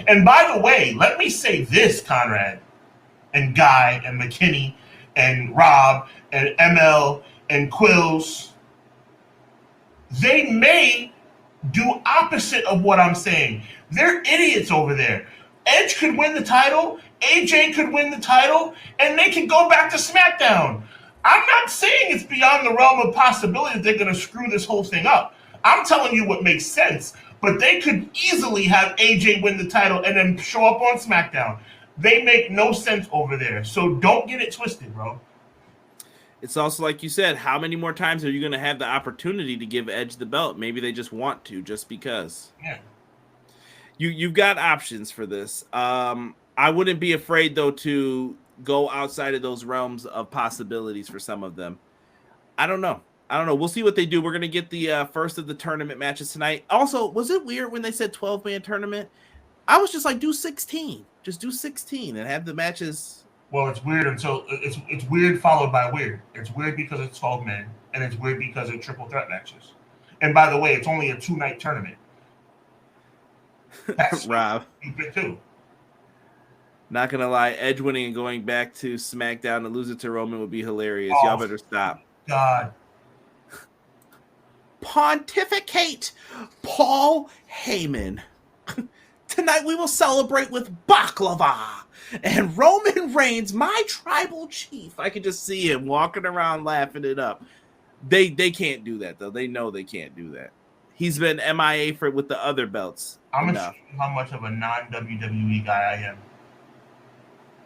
and by the way, let me say this, Conrad, and Guy, and McKinney, and Rob, and ML, and Quills. They may do opposite of what I'm saying. They're idiots over there. Edge could win the title, AJ could win the title, and they can go back to SmackDown. I'm not saying it's beyond the realm of possibility that they're going to screw this whole thing up. I'm telling you what makes sense. But they could easily have AJ win the title and then show up on SmackDown. They make no sense over there. So don't get it twisted, bro. It's also like you said, how many more times are you going to have the opportunity to give Edge the belt? Maybe they just want to, just because. Yeah. You've got options for this. I wouldn't be afraid, though, to go outside of those realms of possibilities for some of them. I don't know. We'll see what they do. We're going to get the first of the tournament matches tonight. Also, was it weird when they said 12-man tournament? I was just like, do 16. Just do 16 and have the matches. Well, it's weird until it's weird followed by weird. It's weird because it's 12 men, and it's weird because it's triple threat matches. And by the way, it's only a 2-night tournament. That's Rob. Stupid too. Not gonna lie, Edge winning and going back to SmackDown and lose it to Roman would be hilarious. Y'all better stop. God. Pontificate Paul Heyman. Tonight we will celebrate with baklava and Roman Reigns, my tribal chief. I could just see him walking around laughing it up. They can't do that, though. They know they can't do that. He's been MIA with the other belts. I'm going to show you how much of a non-WWE guy I am.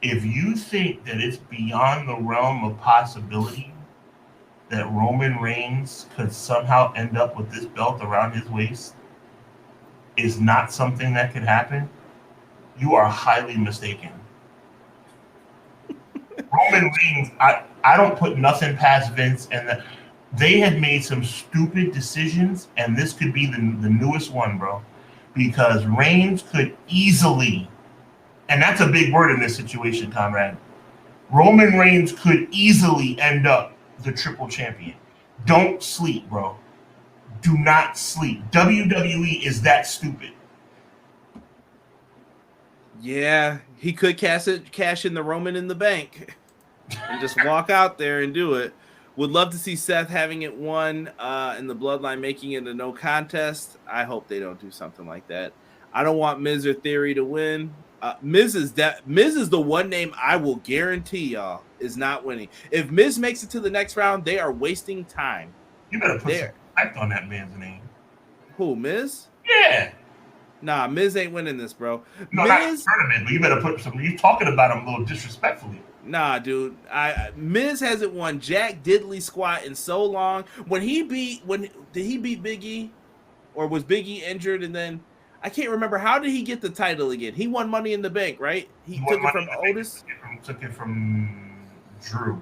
If you think that it's beyond the realm of possibility that Roman Reigns could somehow end up with this belt around his waist is not something that could happen, you are highly mistaken. Roman Reigns, I don't put nothing past Vince, and they had made some stupid decisions, and this could be the newest one, bro, because Reigns could easily, and that's a big word in this situation, Conrad, Roman Reigns could easily end up the triple champion. Don't sleep, bro. Do not sleep. WWE is that stupid. Yeah, he could cash in the Roman in the bank and just walk out there and do it. Would love to see Seth having it won and the Bloodline making it a no contest. I hope they don't do something like that. I don't want Miz or Theory to win. Miz is the one name I will guarantee y'all is not winning. If Miz makes it to the next round, they are wasting time. You better put some respect on that man's name. Who, Miz? Yeah. Nah, Miz ain't winning this, bro. No, not in the tournament, but you better put some. You talking about him a little disrespectfully. Nah, dude. Miz hasn't won Jack Diddley squat in so long. Did he beat Big E, or was Big E injured? And then I can't remember, how did he get the title again? He won Money in the Bank, right? He took it from Otis. Took it from Drew.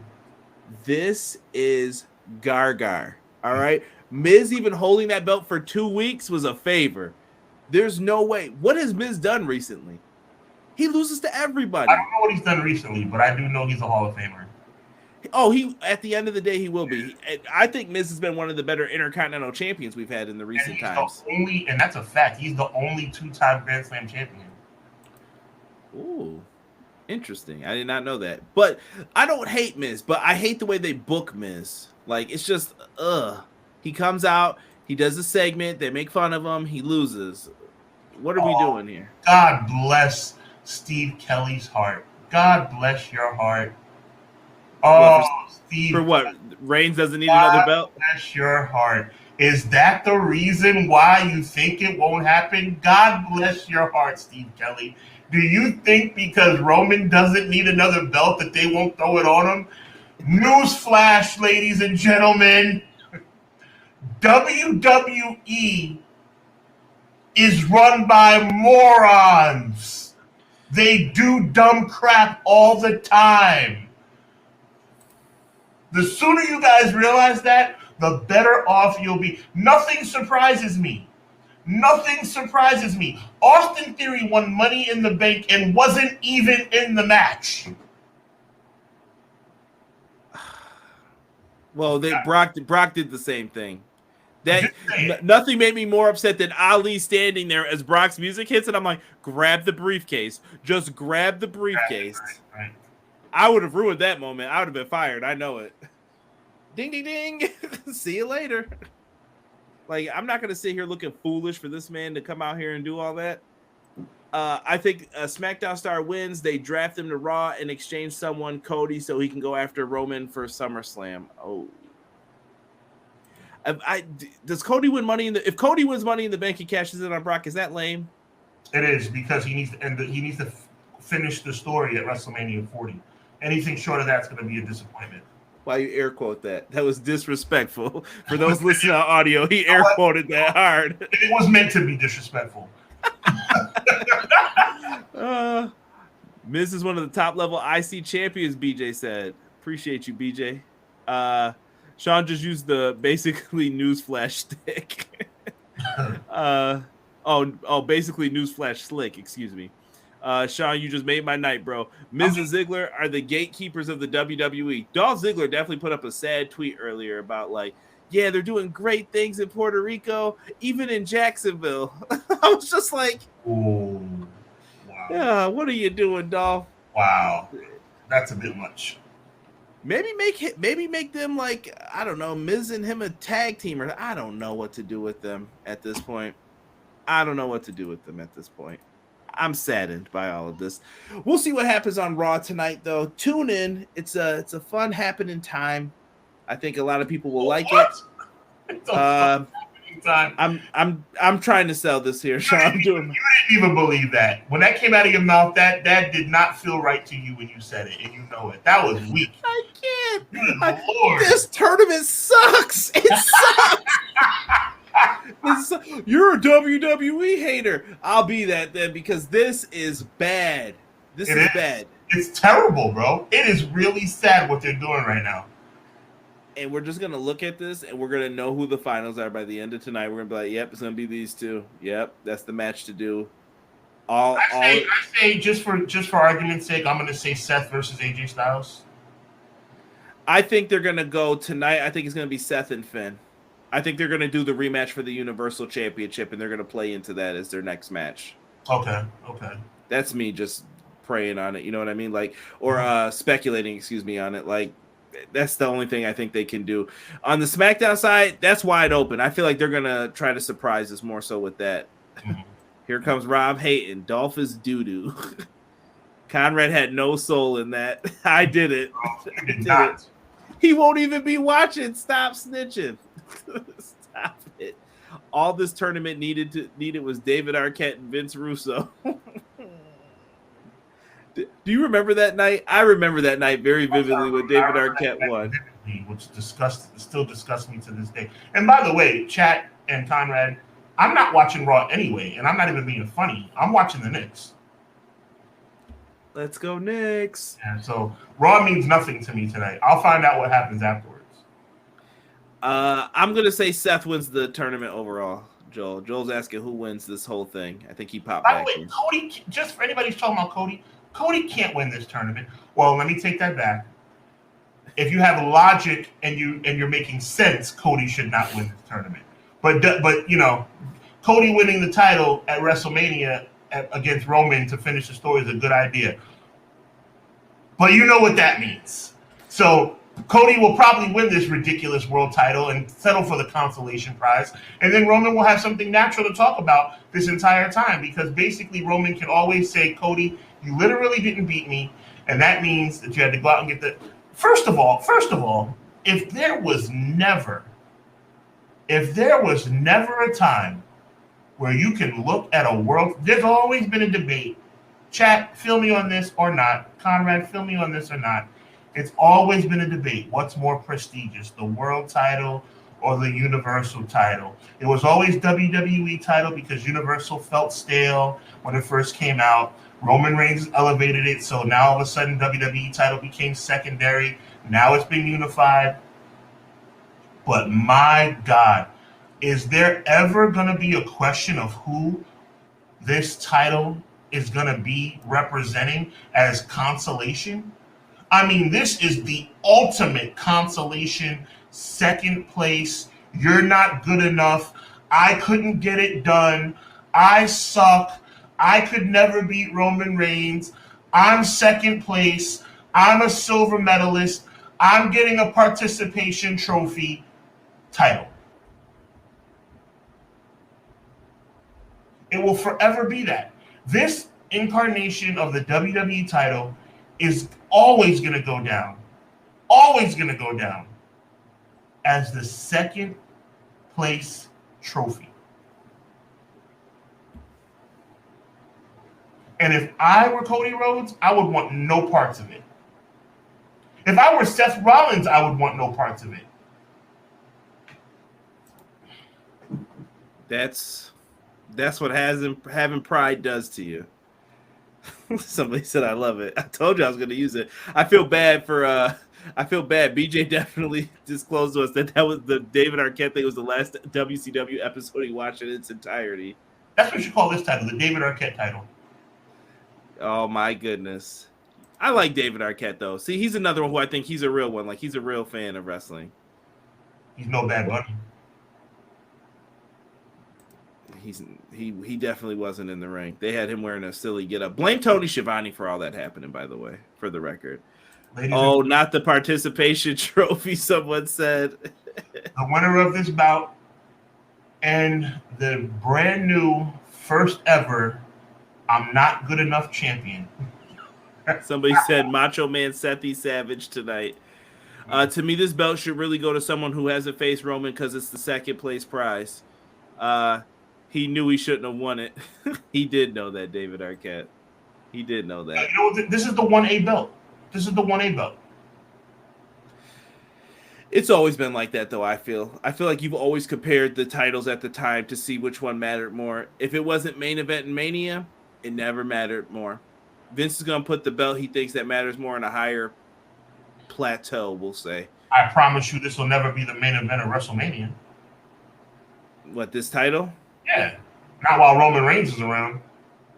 This is Gargar. All right, Miz even holding that belt for 2 weeks was a favor. There's no way. What has Miz done recently? He loses to everybody. I don't know what he's done recently, but I do know he's a Hall of Famer. Oh, at the end of the day, he will be. I think Miz has been one of the better Intercontinental champions we've had in the recent times. And that's a fact. He's the only 2-time Grand Slam champion. Ooh, interesting. I did not know that. But I don't hate Miz, but I hate the way they book Miz. Like, it's just, he comes out, he does a segment, they make fun of him, he loses. What are we doing here? God bless Steve Kelly's heart. God bless your heart. Oh, Steve. For what? Reigns doesn't need another belt? God bless your heart. Is that the reason why you think it won't happen? God bless your heart, Steve Kelly. Do you think because Roman doesn't need another belt that they won't throw it on him? Newsflash, ladies and gentlemen. WWE is run by morons. They do dumb crap all the time. The sooner you guys realize that, the better off you'll be. Nothing surprises me. Nothing surprises me. Austin Theory won Money in the Bank and wasn't even in the match. Well, Brock did the same thing. Nothing made me more upset than Ali standing there as Brock's music hits, and I'm like, grab the briefcase. Just grab the briefcase. Right. I would have ruined that moment. I would have been fired. I know it. Ding, ding, ding. See you later. Like, I'm not going to sit here looking foolish for this man to come out here and do all that. I think a SmackDown star wins. They draft him to Raw and exchange someone, Cody, so he can go after Roman for SummerSlam. Oh. Does Cody win Money in the? If Cody wins Money in the Bank, he cashes in on Brock. Is that lame? It is, because he needs to finish the story at WrestleMania 40. Anything short of that's going to be a disappointment. Why you air quote that? That was disrespectful. For those listening on audio, he air quoted that hard. It was meant to be disrespectful. Miz is one of the top level IC champions, BJ said. Appreciate you, BJ. Sean just used the basically newsflash stick. Basically newsflash slick, excuse me. Sean, you just made my night, bro. Miz and Ziggler are the gatekeepers of the WWE. Dolph Ziggler definitely put up a sad tweet earlier about, like, yeah, they're doing great things in Puerto Rico, even in Jacksonville. I was just like, ooh, wow. Yeah, what are you doing, Dolph? Wow, that's a bit much. Maybe make them, like, I don't know, Miz and him a tag team, or I don't know what to do with them at this point. I'm saddened by all of this. We'll see what happens on Raw tonight, though. Tune in. It's a fun happening time. I think a lot of people will like it. It's a fun happening time. I'm trying to sell this here, Sean. You didn't even believe that. When that came out of your mouth, that did not feel right to you when you said it, and you know it. That was weak. I can't. Lord. This tournament sucks. It sucks. You're a WWE hater. I'll be that then, because this is bad. This is bad. It's terrible, bro. It is really sad what they're doing right now. And we're just going to look at this, and we're going to know who the finals are by the end of tonight. We're going to be like, yep, it's going to be these two. Yep, that's the match to do. I say just for argument's sake, I'm going to say Seth versus AJ Styles. I think they're going to go tonight. I think it's going to be Seth and Finn. I think they're going to do the rematch for the Universal Championship, and they're going to play into that as their next match. Okay. That's me just praying on it. You know what I mean? Like, or speculating, on it. Like, that's the only thing I think they can do. On the SmackDown side, that's wide open. I feel like they're going to try to surprise us more so with that. Mm-hmm. Here comes Rob Hayton. Dolph is doo-doo. Conrad had no soul in that. I did it. I did not. He won't even be watching. Stop snitching. Stop it. All this tournament needed was David Arquette and Vince Russo. Do you remember that night? I remember that night very vividly when David Arquette won. Which still disgusts me to this day. And by the way, Chat and Conrad, I'm not watching Raw anyway, and I'm not even being funny. I'm watching the Knicks. Let's go Knicks. Yeah, so Raw means nothing to me tonight. I'll find out what happens afterwards. I'm going to say Seth wins the tournament overall, Joel. Joel's asking who wins this whole thing. I think he popped back in. Cody, just for anybody who's talking about Cody can't win this tournament. Well, let me take that back. If you have logic and you're making sense, Cody should not win this tournament. But you know, Cody winning the title at WrestleMania against Roman to finish the story is a good idea. But you know what that means. So Cody will probably win this ridiculous world title and settle for the consolation prize. And then Roman will have something natural to talk about this entire time, because basically Roman can always say, Cody, you literally didn't beat me. And that means that you had to go out and get the... First of all, if there was never a time where you can look at a world... There's always been a debate. Chat, fill me on this or not. Conrad, fill me on this or not. It's always been a debate. What's more prestigious, the world title or the Universal title? It was always WWE title because Universal felt stale when it first came out. Roman Reigns elevated it, so now all of a sudden WWE title became secondary. Now it's been unified. But my God, is there ever going to be a question of who this title is going to be representing as consolation? I mean, this is the ultimate consolation, second place. You're not good enough. I couldn't get it done. I suck. I could never beat Roman Reigns. I'm second place. I'm a silver medalist. I'm getting a participation trophy title. It will forever be that. This incarnation of the WWE title is always going to go down as the second place trophy. And if I were Cody Rhodes, I would want no parts of it. If I were Seth Rollins, I would want no parts of it. That's what having pride does to you. Somebody said I love it. I told you I was going to use it. I feel bad. BJ definitely disclosed to us that was the David Arquette thing was the last WCW episode he watched in its entirety. That's what you call this title, the David Arquette title. Oh my goodness. I like David Arquette though. See, he's another one who I think he's a real one. Like he's a real fan of wrestling. He's no Bad Bunny. He definitely wasn't in the ring. They had him wearing a silly get-up. Blame Tony Schiavone for all that happening, by the way, for the record. Not the participation trophy, someone said. The winner of this bout and the brand new first ever I'm Not Good Enough champion. Somebody said Macho Man Seth Savage tonight. To me, this belt should really go to someone who hasn't faced Roman because it's the second place prize. He knew he shouldn't have won it. He did know that, David Arquette. He did know that. This is the 1A belt. It's always been like that, though, I feel. I feel like you've always compared the titles at the time to see which one mattered more. If it wasn't main event and Mania, it never mattered more. Vince is going to put the belt he thinks that matters more in a higher plateau, we'll say. I promise you this will never be the main event of WrestleMania. What, this title? Yeah. Not while Roman Reigns is around.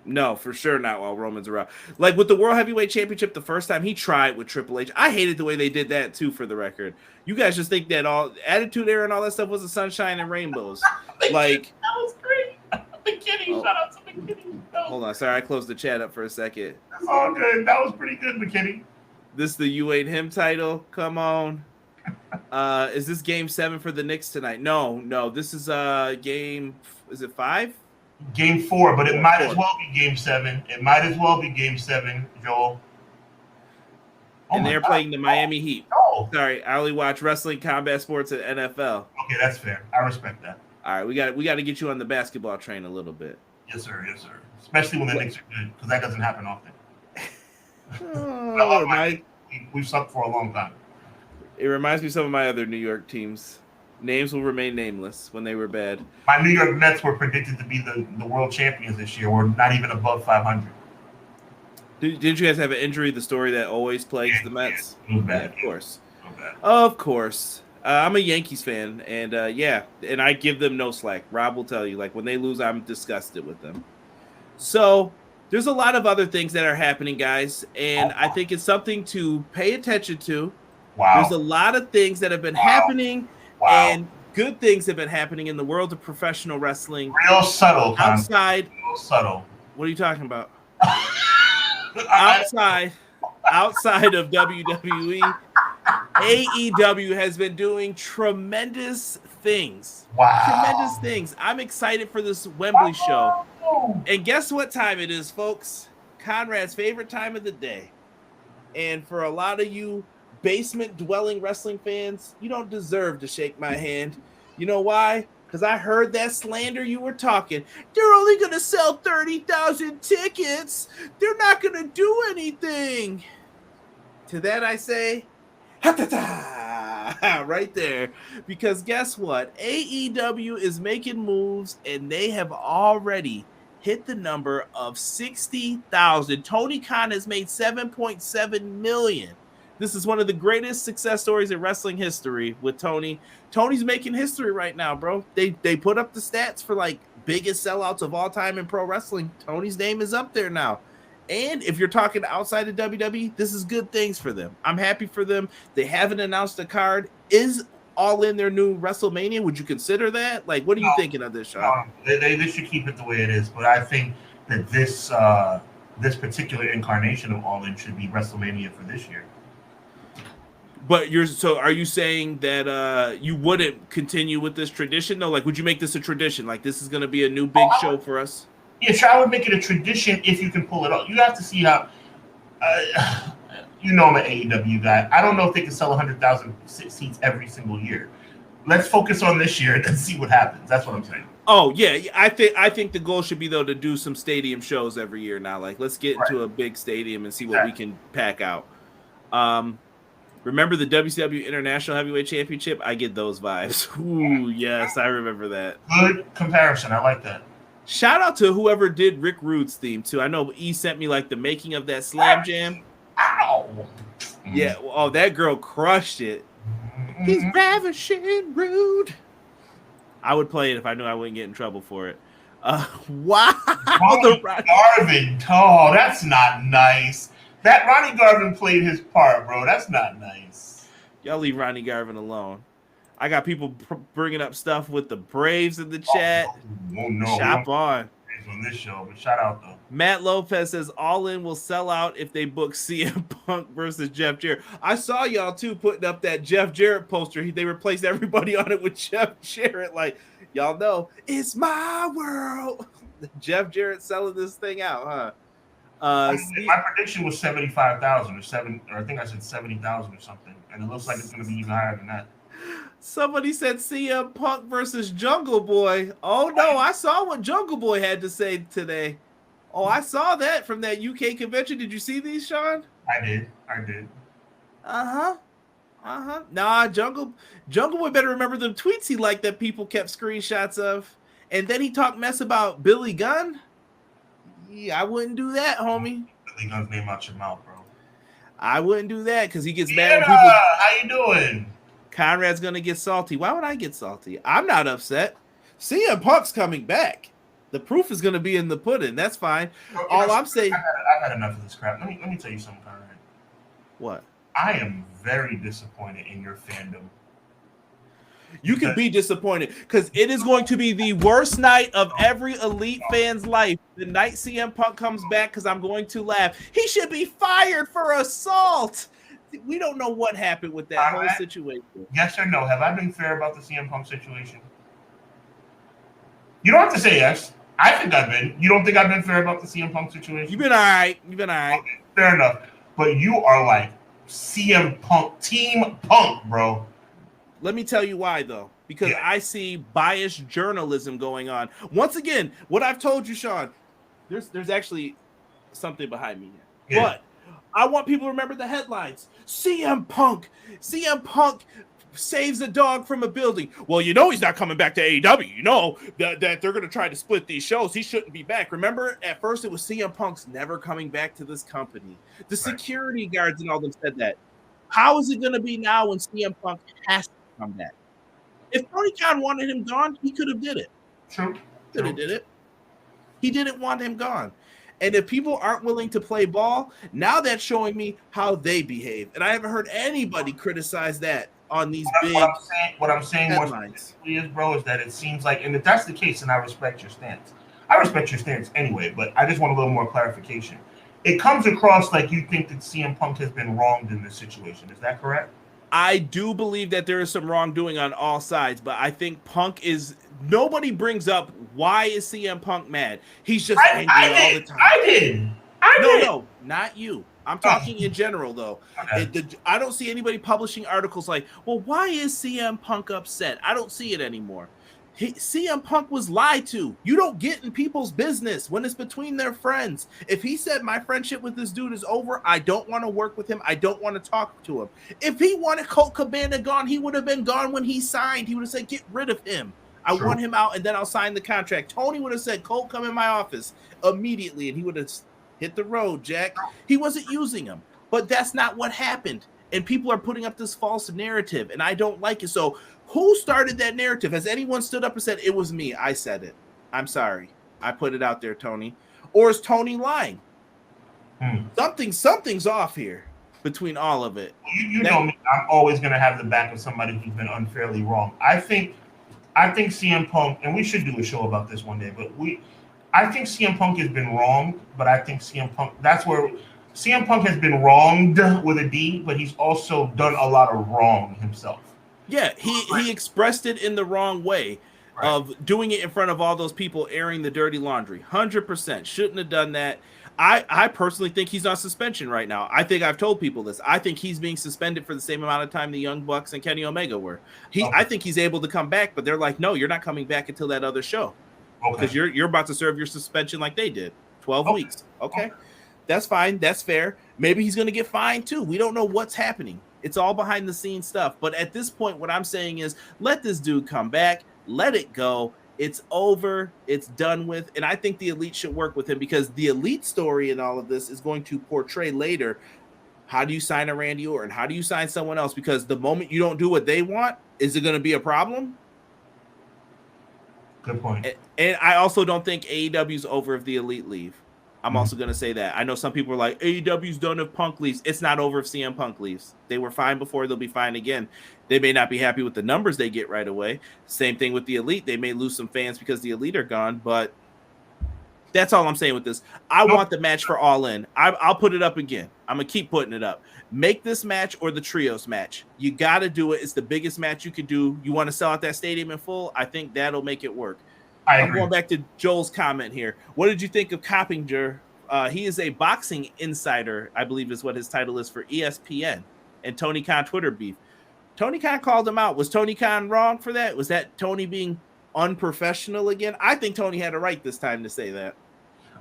No, for sure not while Roman's around. Like with the World Heavyweight Championship the first time, he tried with Triple H. I hated the way they did that, too, for the record. You guys just think that all Attitude Era and all that stuff was the sunshine and rainbows. Like that was great. McKinney, shout out to McKinney. Hold on, sorry, I closed the chat up for a second. That's all good. That was pretty good, McKinney. This is the You Ain't Him title. Come on. Is this game 7 for the Knicks tonight? No. This is game. Is it 5? Game 4, but it might as well be game 7. It might as well be game 7, Joel. And they're playing the Miami Heat. Oh. Sorry, I only watch wrestling, combat sports, and NFL. Okay, that's fair. I respect that. All right, we got to get you on the basketball train a little bit. Yes, sir. Especially when the Knicks are good, because that doesn't happen often. We've sucked for a long time. It reminds me of some of my other New York teams. Names will remain nameless when they were bad. My New York Mets were predicted to be the world champions this year. We're not even above 500. Didn't you guys have an injury? The story that always plagues the Mets? Yeah, it was bad. Yeah, of course. I'm a Yankees fan, and and I give them no slack. Rob will tell you, like, when they lose, I'm disgusted with them. So there's a lot of other things that are happening, guys, and I think it's something to pay attention to. Wow. There's a lot of things that have been happening, and good things have been happening in the world of professional wrestling. Real subtle. Real subtle. What are you talking about? outside of WWE, AEW has been doing tremendous things. Wow. Tremendous things. I'm excited for this Wembley show. And guess what time it is, folks? Conrad's favorite time of the day. And for a lot of you basement-dwelling wrestling fans, you don't deserve to shake my hand. You know why? Because I heard that slander you were talking. They're only going to sell 30,000 tickets. They're not going to do anything. To that I say, ha-ta-ta, right there. Because guess what? AEW is making moves, and they have already hit the number of 60,000. Tony Khan has made $7.7 million. This is one of the greatest success stories in wrestling history with Tony. Tony's making history right now, bro. They put up the stats for like biggest sellouts of all time in pro wrestling. Tony's name is up there now. And if you're talking outside of WWE, this is good things for them. I'm happy for them. They haven't announced a card. Is All In their new WrestleMania? Would you consider that? Like, what are you thinking of this, Sean? No, they should keep it the way it is. But I think that this particular incarnation of All In should be WrestleMania for this year. But are you saying that you wouldn't continue with this tradition? No, like, would you make this a tradition? Like, this is going to be a new big show for us? Yeah, sure, I would make it a tradition if you can pull it off. You have to see how. You know I'm an AEW guy. I don't know if they can sell 100,000 seats every single year. Let's focus on this year and see what happens. That's what I'm saying. Oh yeah, I think the goal should be though to do some stadium shows every year now. Like, let's get into a big stadium and see what we can pack out. Remember the WCW International Heavyweight Championship? I get those vibes. Ooh, yes, I remember that. Good comparison. I like that. Shout out to whoever did Rick Rude's theme too. I know E sent me like the making of that Slam Jam. Ow! Yeah. Oh, that girl crushed it. He's ravishing Rude. I would play it if I knew I wouldn't get in trouble for it. Wow. Ronnie Garvin. Oh, that's not nice. That Ronnie Garvin played his part, bro. That's not nice. Y'all leave Ronnie Garvin alone. I got people bringing up stuff with the Braves in the chat. Oh no. Shop on this show, but shout out though. Matt Lopez says All In will sell out if they book CM Punk versus Jeff Jarrett. I saw y'all too putting up that Jeff Jarrett poster. They replaced everybody on it with Jeff Jarrett. Like, y'all know it's my world. Jeff Jarrett selling this thing out, huh? My prediction was 75,000 or I think I said 70,000 or something, and it looks like it's going to be even higher than that. Somebody said CM Punk versus Jungle Boy. Oh no, I saw what Jungle Boy had to say today. Oh, I saw that from that UK convention. Did you see these, Sean? I did. Nah, Jungle Boy better remember them tweets he liked that people kept screenshots of. And then he talked mess about Billy Gunn. Yeah, I wouldn't do that, homie. Billy Gunn's name out your mouth, bro. I wouldn't do that because he gets mad when people. How you doing? Conrad's going to get salty. Why would I get salty? I'm not upset. CM Punk's coming back. The proof is going to be in the pudding. That's fine. I'm saying... I've had enough of this crap. Let me tell you something, Conrad. What? I am very disappointed in your fandom. You can be disappointed because it is going to be the worst night of every elite fan's life. The night CM Punk comes back because I'm going to laugh. He should be fired for assault. We don't know what happened with that whole situation. Yes or no? Have I been fair about the CM Punk situation? You don't have to say yes. I think I've been. You don't think I've been fair about the CM Punk situation? You've been all right. Okay, fair enough. But you are like CM Punk, Team Punk, bro. Let me tell you why, though. Because I see biased journalism going on. Once again, what I've told you, Sean, there's actually something behind me here. Yeah. But I want people to remember the headlines. CM Punk saves a dog from a building. Well, you know he's not coming back to AEW. You know that they're going to try to split these shows. He shouldn't be back. Remember, at first it was CM Punk's never coming back to this company. The security guards and all them said that. How is it going to be now when CM Punk has to come back? If Tony Khan wanted him gone, he could have did it. True. Could have did it. He didn't want him gone. And if people aren't willing to play ball, now that's showing me how they behave. And I haven't heard anybody criticize that on these what I'm saying headlines. Is, bro, is that it seems like, and if that's the case, and I respect your stance. I respect your stance anyway, but I just want a little more clarification. It comes across like you think that CM Punk has been wronged in this situation. Is that correct? I do believe that there is some wrongdoing on all sides, but I think Punk is... Nobody brings up why is CM Punk mad. He's just angry all the time. I did. No, not you. I'm talking in general, though. Okay. I don't see anybody publishing articles like, well, why is CM Punk upset? I don't see it anymore. CM Punk was lied to. You don't get in people's business when it's between their friends. If he said my friendship with this dude is over, I don't want to work with him. I don't want to talk to him. If he wanted Colt Cabana gone, he would have been gone when he signed. He would have said, get rid of him. I want him out, and then I'll sign the contract. Tony would have said, Colt, come in my office immediately, and he would have hit the road, Jack. He wasn't using him, but that's not what happened. and people are putting up this false narrative, and I don't like it. So who started that narrative? Has anyone stood up and said, it was me? I said it. I'm sorry. I put it out there, Tony. Or is Tony lying? Something's off here between all of it. You know me. I'm always going to have the back of somebody who's been unfairly wrong. I think CM Punk, and we should do a show about this one day, but I think CM Punk has been wronged, but I think that's where CM Punk has been wronged with a D, but he's also done a lot of wrong himself. Yeah, he expressed it in the wrong way of doing it in front of all those people, airing the dirty laundry. 100% shouldn't have done that. I personally think he's on suspension right now. I think I've told people this. I think he's being suspended for the same amount of time the Young Bucks and Kenny Omega were. I think he's able to come back, but they're like, no, you're not coming back until that other show. Because you're about to serve your suspension like they did. 12 weeks. Okay. That's fine. That's fair. Maybe he's going to get fined too. We don't know what's happening. It's all behind the scenes stuff. But at this point, what I'm saying is let this dude come back. Let it go. It's over. It's done with. And I think the Elite should work with him because the Elite story in all of this is going to portray later. How do you sign a Randy Orton? How do you sign someone else? Because the moment you don't do what they want, is it going to be a problem? Good point. And I also don't think AEW's over if the Elite leave. I'm also going to say that. I know some people are like, AEW's done if Punk leaves. It's not over if CM Punk leaves. They were fine before. They'll be fine again. They may not be happy with the numbers they get right away. Same thing with the Elite. They may lose some fans because the Elite are gone, but that's all I'm saying with this. I want the match for All In. I'll put it up again. I'm going to keep putting it up. Make this match or the trios match. You got to do it. It's the biggest match you could do. You want to sell out that stadium in full? I think that'll make it work. I'm going back to Joel's comment here. What did you think of Coppinger? He is a boxing insider, I believe is what his title is for ESPN and Tony Khan Twitter beef. Tony Khan called him out. Was Tony Khan wrong for that? Was that Tony being unprofessional again? I think Tony had a right this time to say that.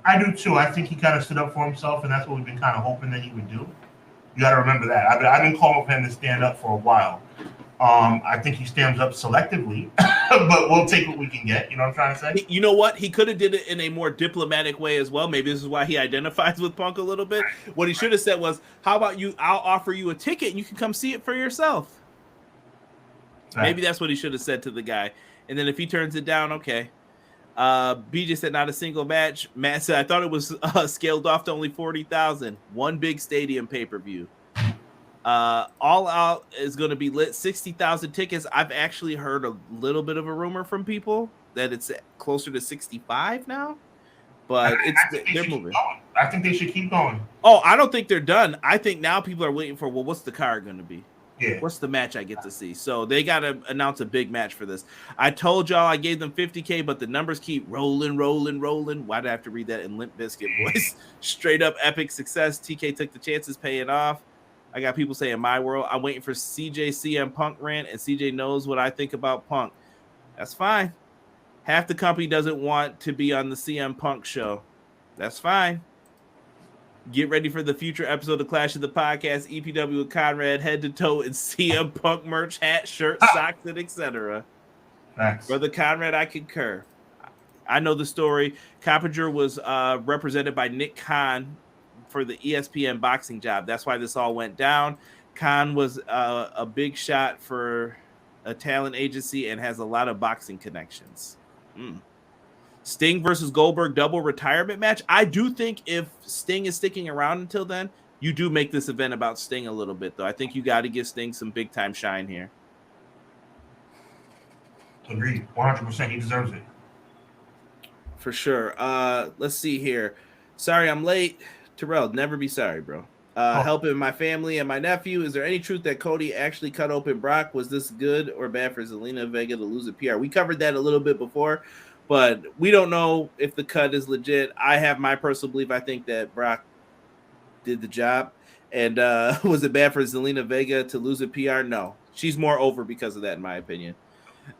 I do too. I think he kind of stood up for himself, and that's what we've been kind of hoping that he would do. You got to remember that. I've been calling for him to stand up for a while. I think he stands up selectively, but we'll take what we can get. You know what I'm trying to say? You know what? He could have did it in a more diplomatic way as well. Maybe this is why he identifies with Punk a little bit. What he should have said was, how about I'll offer you a ticket and you can come see it for yourself. Right. Maybe that's what he should have said to the guy. And then if he turns it down, okay. BJ said not a single match. Matt said, I thought it was scaled off to only 40,000. One big stadium pay-per-view. All Out is going to be lit. 60,000 tickets. I've actually heard a little bit of a rumor from people that it's closer to 65 now, but they're moving. I think they should keep going. Oh, I don't think they're done. I think now people are waiting for, well, what's the card going to be? Yeah. What's the match I get to see? So they got to announce a big match for this. I told y'all I gave them 50K, but the numbers keep rolling. Why did I have to read that in Limp Bizkit voice? Straight up epic success. TK took the chances, paying off. I got people saying my world. I'm waiting for CJ CM Punk rant, and CJ knows what I think about Punk. That's fine. Half the company doesn't want to be on the CM Punk show. That's fine. Get ready for the future episode of Clash of the Podcast, EPW with Conrad, head to toe in CM Punk merch, hat, shirt, socks, and etc. Brother Conrad, I concur. I know the story. Coppinger was represented by Nick Khan for the ESPN boxing job. That's why this all went down. Khan was a big shot for a talent agency and has a lot of boxing connections. Sting versus Goldberg double retirement match. I do think if Sting is sticking around until then, you do make this event about Sting a little bit, though. I think you got to give Sting some big time shine here. Agreed. 100%. He deserves it. For sure. Let's see here. Sorry I'm late. Terrell, never be sorry, bro. Helping my family and my nephew. Is there any truth that Cody actually cut open Brock? Was this good or bad for Zelina Vega to lose a PR? We covered that a little bit before, but we don't know if the cut is legit. I have my personal belief. I think that Brock did the job. And was it bad for Zelina Vega to lose a PR? No. She's more over because of that, in my opinion.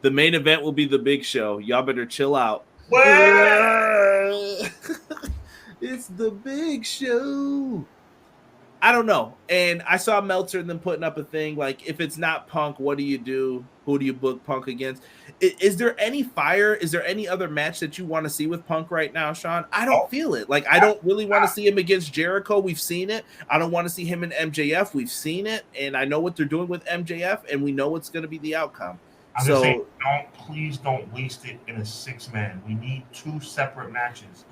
The main event will be the big show. Y'all better chill out. It's the big show. I don't know. And I saw Meltzer and them putting up a thing like, if it's not Punk, what do you do? Who do you book Punk against? Is there any fire? Is there any other match that you want to see with Punk right now, Sean? I don't feel it. Like, I don't really want to see him against Jericho. We've seen it. I don't want to see him in MJF. We've seen it. And I know what they're doing with MJF, and we know what's going to be the outcome. I'm just saying, please don't waste it in a 6-man. We need 2 separate matches.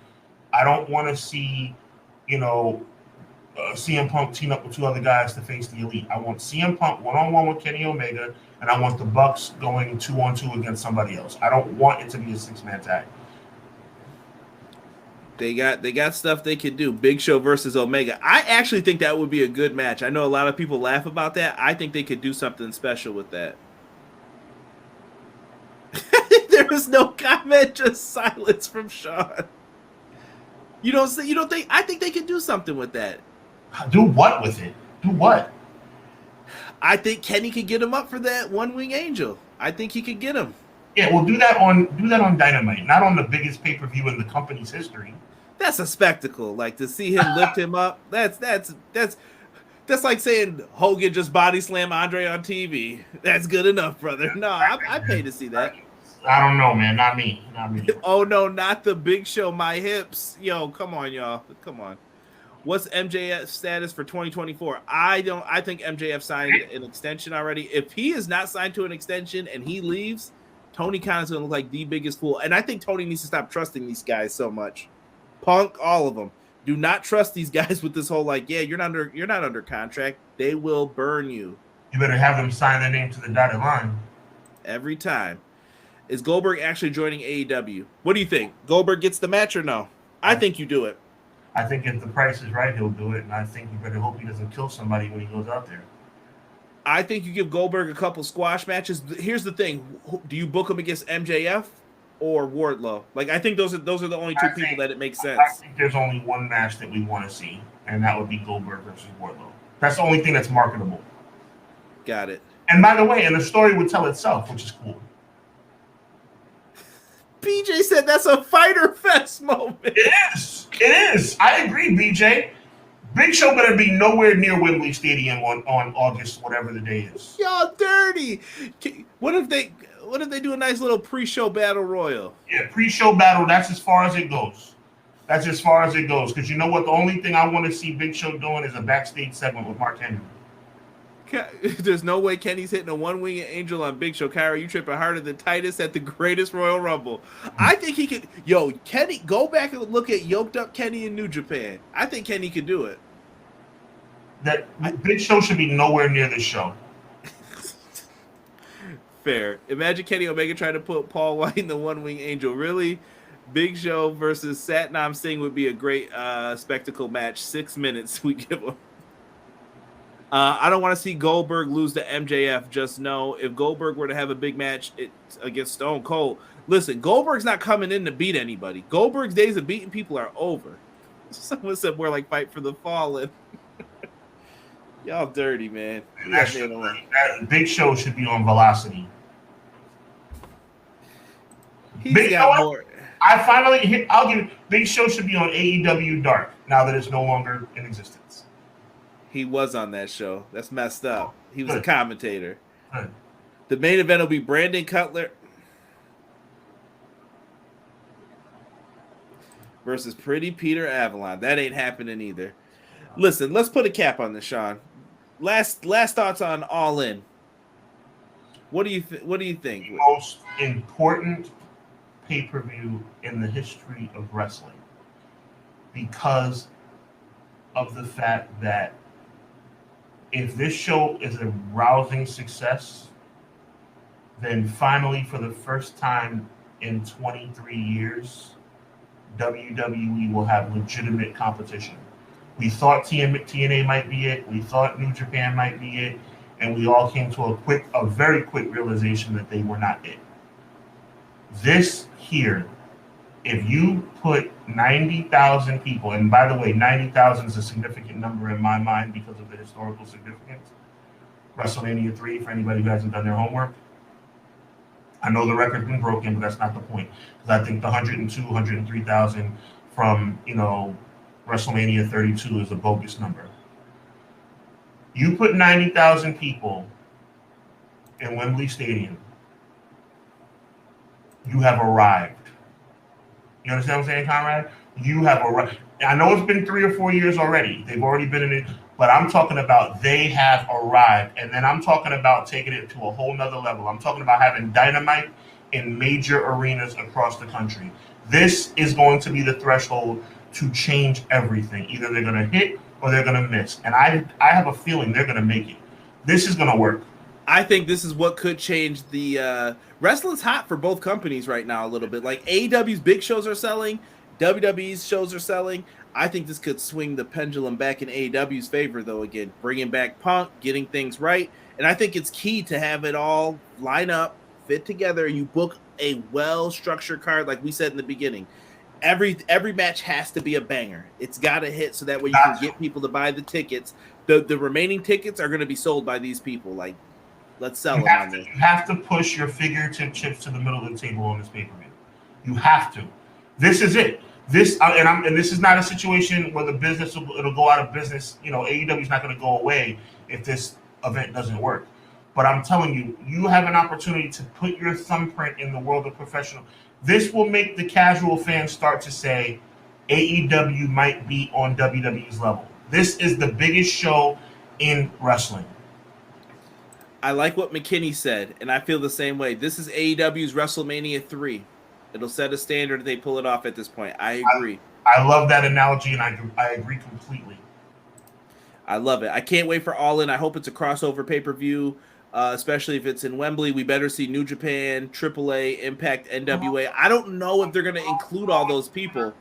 I don't want to see, CM Punk team up with 2 other guys to face the Elite. I want CM Punk one-on-one with Kenny Omega, and I want the Bucks going 2-on-2 against somebody else. I don't want it to be a 6-man tag. They got stuff they can do. Big Show versus Omega. I actually think that would be a good match. I know a lot of people laugh about that. I think they could do something special with that. There was no comment, just silence from Sean. You don't think? I think they could do something with that. Do what with it? Do what? I think Kenny could get him up for that One-Wing Angel. I think he could get him. Yeah, well, do that on Dynamite, not on the biggest pay-per-view in the company's history. That's a spectacle. Like, to see him lift him up. That's like saying Hogan just body slam Andre on TV. That's good enough, brother. No, I pay to see that. I don't know, man. Not me. Oh no, not the Big Show. My hips. Yo, come on, y'all. Come on. What's MJF's status for 2024? I think MJF signed an extension already. If he is not signed to an extension and he leaves, Tony Khan is going to look like the biggest fool. And I think Tony needs to stop trusting these guys so much. Punk, all of them. Do not trust these guys with this whole you're not under contract. They will burn you. You better have them sign their name to the dotted line. Every time. Is Goldberg actually joining AEW? What do you think? Goldberg gets the match or no? I think you do it. I think if the price is right, he'll do it, and I think you better hope he doesn't kill somebody when he goes out there. I think you give Goldberg a couple squash matches. Here's the thing: do you book him against MJF or Wardlow? Like, I think those are the only 2 people that it makes sense. I think there's only one match that we want to see, and that would be Goldberg versus Wardlow. That's the only thing that's marketable. Got it. And by the way, and the story would tell itself, which is cool. BJ said that's a Fighter Fest moment. It is. I agree, BJ. Big Show better be nowhere near Wembley Stadium on August, whatever the day is. Y'all dirty. What if they do a nice little pre-show battle royal? Yeah, pre-show battle. That's as far as it goes. Because you know what? The only thing I want to see Big Show doing is a backstage segment with Mark Henry. There's no way Kenny's hitting a One-Wing Angel on Big Show. Kyra, you tripping harder than Titus at the greatest Royal Rumble. I think he could. Yo, Kenny, go back and look at yoked up Kenny in New Japan. I think Kenny could do it. That Big Show should be nowhere near this show. Fair. Imagine Kenny Omega trying to put Paul White in the One-Wing Angel. Really? Big Show versus Satnam Singh would be a great spectacle match. 6 minutes we give him. I don't want to see Goldberg lose to MJF. Just know if Goldberg were to have a big match against Stone Cold, listen, Goldberg's not coming in to beat anybody. Goldberg's days of beating people are over. Someone said more like Fight for the Fallen. Y'all dirty, man. That Big Show should be on Velocity. He's got more. I'll give it. Big Show should be on AEW Dark now that it's no longer in existence. He was on that show. That's messed up. He was a commentator. Good. The main event will be Brandon Cutler versus Pretty Peter Avalon. That ain't happening either. Listen, let's put a cap on this, Sean. Last thoughts on All In. What do you think? The most important pay-per-view in the history of wrestling, because of the fact that if this show is a rousing success, then finally, for the first time in 23 years, WWE will have legitimate competition. We thought TNA might be it. We thought New Japan might be it. And we all came to a very quick realization that they were not it. This here, if you put 90,000 people, and by the way, 90,000 is a significant number in my mind because of the historical significance. WrestleMania 3, for anybody who hasn't done their homework. I know the record's been broken, but that's not the point. Because I think the 102, 103,000 from, WrestleMania 32 is a bogus number. You put 90,000 people in Wembley Stadium, you have arrived. You understand what I'm saying, Conrad? You have arrived. I know it's been 3 or 4 years already. They've already been in it, but I'm talking about they have arrived. And then I'm talking about taking it to a whole nother level. I'm talking about having Dynamite in major arenas across the country. This is going to be the threshold to change everything. Either they're going to hit or they're going to miss. And I have a feeling they're going to make it. This is going to work. I think this is what could change the wrestling's hot for both companies right now a little bit. Like AEW's big shows are selling, WWE's shows are selling. I think this could swing the pendulum back in AEW's favor, though, again, bringing back Punk, getting things right. And I think it's key to have it all line up, fit together. You book a well-structured card, like we said in the beginning. Every match has to be a banger. It's got to hit so that way you can get people to buy the tickets. The remaining tickets are going to be sold by these people. Like, let's sell them on this. You have to push your figurative chips to the middle of the table on this pay-per-view. You have to. This is it. This this is not a situation where the business it'll go out of business. You know, AEW is not going to go away if this event doesn't work. But I'm telling you, you have an opportunity to put your thumbprint in the world of professional. This will make the casual fan start to say AEW might be on WWE's level. This is the biggest show in wrestling. I like what McKinney said, and I feel the same way. This is AEW's WrestleMania 3. It'll set a standard if they pull it off at this point. I agree. I love that analogy, and I agree completely. I love it. I can't wait for All In. I hope it's a crossover pay-per-view, especially if it's in Wembley. We better see New Japan, AAA, Impact, NWA. I don't know if they're going to include all those people.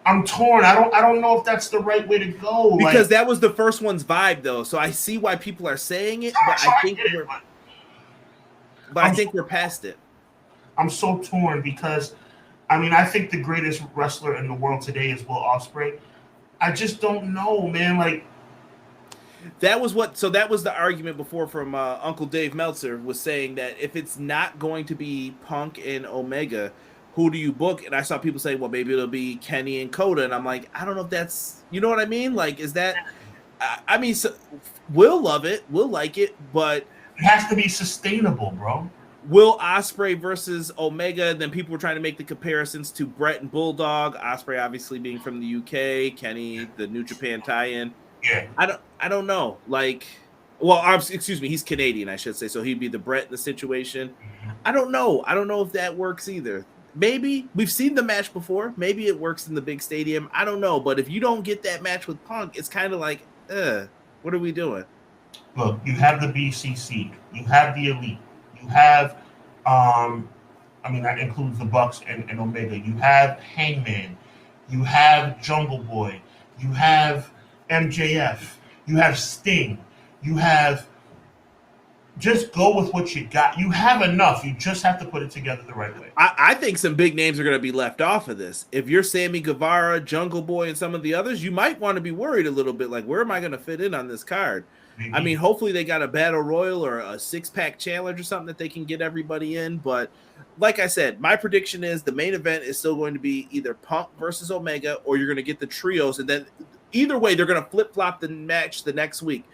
I'm torn. I don't know if that's the right way to go. Because that was the first one's vibe, though. So I see why people are saying it, but I think we're past it. I'm so torn because, I think the greatest wrestler in the world today is Will Ospreay. I just don't know, man. Like, that was the argument before from Uncle Dave Meltzer was saying that if it's not going to be Punk and Omega, who do you book? And I saw people say, well, maybe it'll be Kenny and Coda. And I'm like, I don't know if that's, you know what I mean? Like, is that, so we'll love it. We'll like it, but it has to be sustainable, bro. Will Ospreay versus Omega, then people were trying to make the comparisons to Brett and Bulldog. Ospreay obviously being from the UK, Kenny, the New Japan tie-in. Yeah. I don't know. Like, well, excuse me, he's Canadian, I should say, so he'd be the Brett in the situation. Mm-hmm. I don't know if that works either. Maybe. We've seen the match before. Maybe it works in the big stadium. I don't know. But if you don't get that match with Punk, it's kind of like, what are we doing? Look, you have the BCC. You have the Elite. You have, that includes the Bucks and Omega. You have Hangman. You have Jungle Boy. You have MJF. You have Sting. You have. Just go with what you got. You have enough. You just have to put it together the right way. I think some big names are going to be left off of this. If you're Sammy Guevara, Jungle Boy, and some of the others, you might want to be worried a little bit. Like, where am I going to fit in on this card? Maybe. Hopefully they got a battle royal or a 6-pack challenge or something that they can get everybody in. But like I said, my prediction is the main event is still going to be either Punk versus Omega, or you're going to get the trios. And then either way, they're going to flip-flop the match the next week.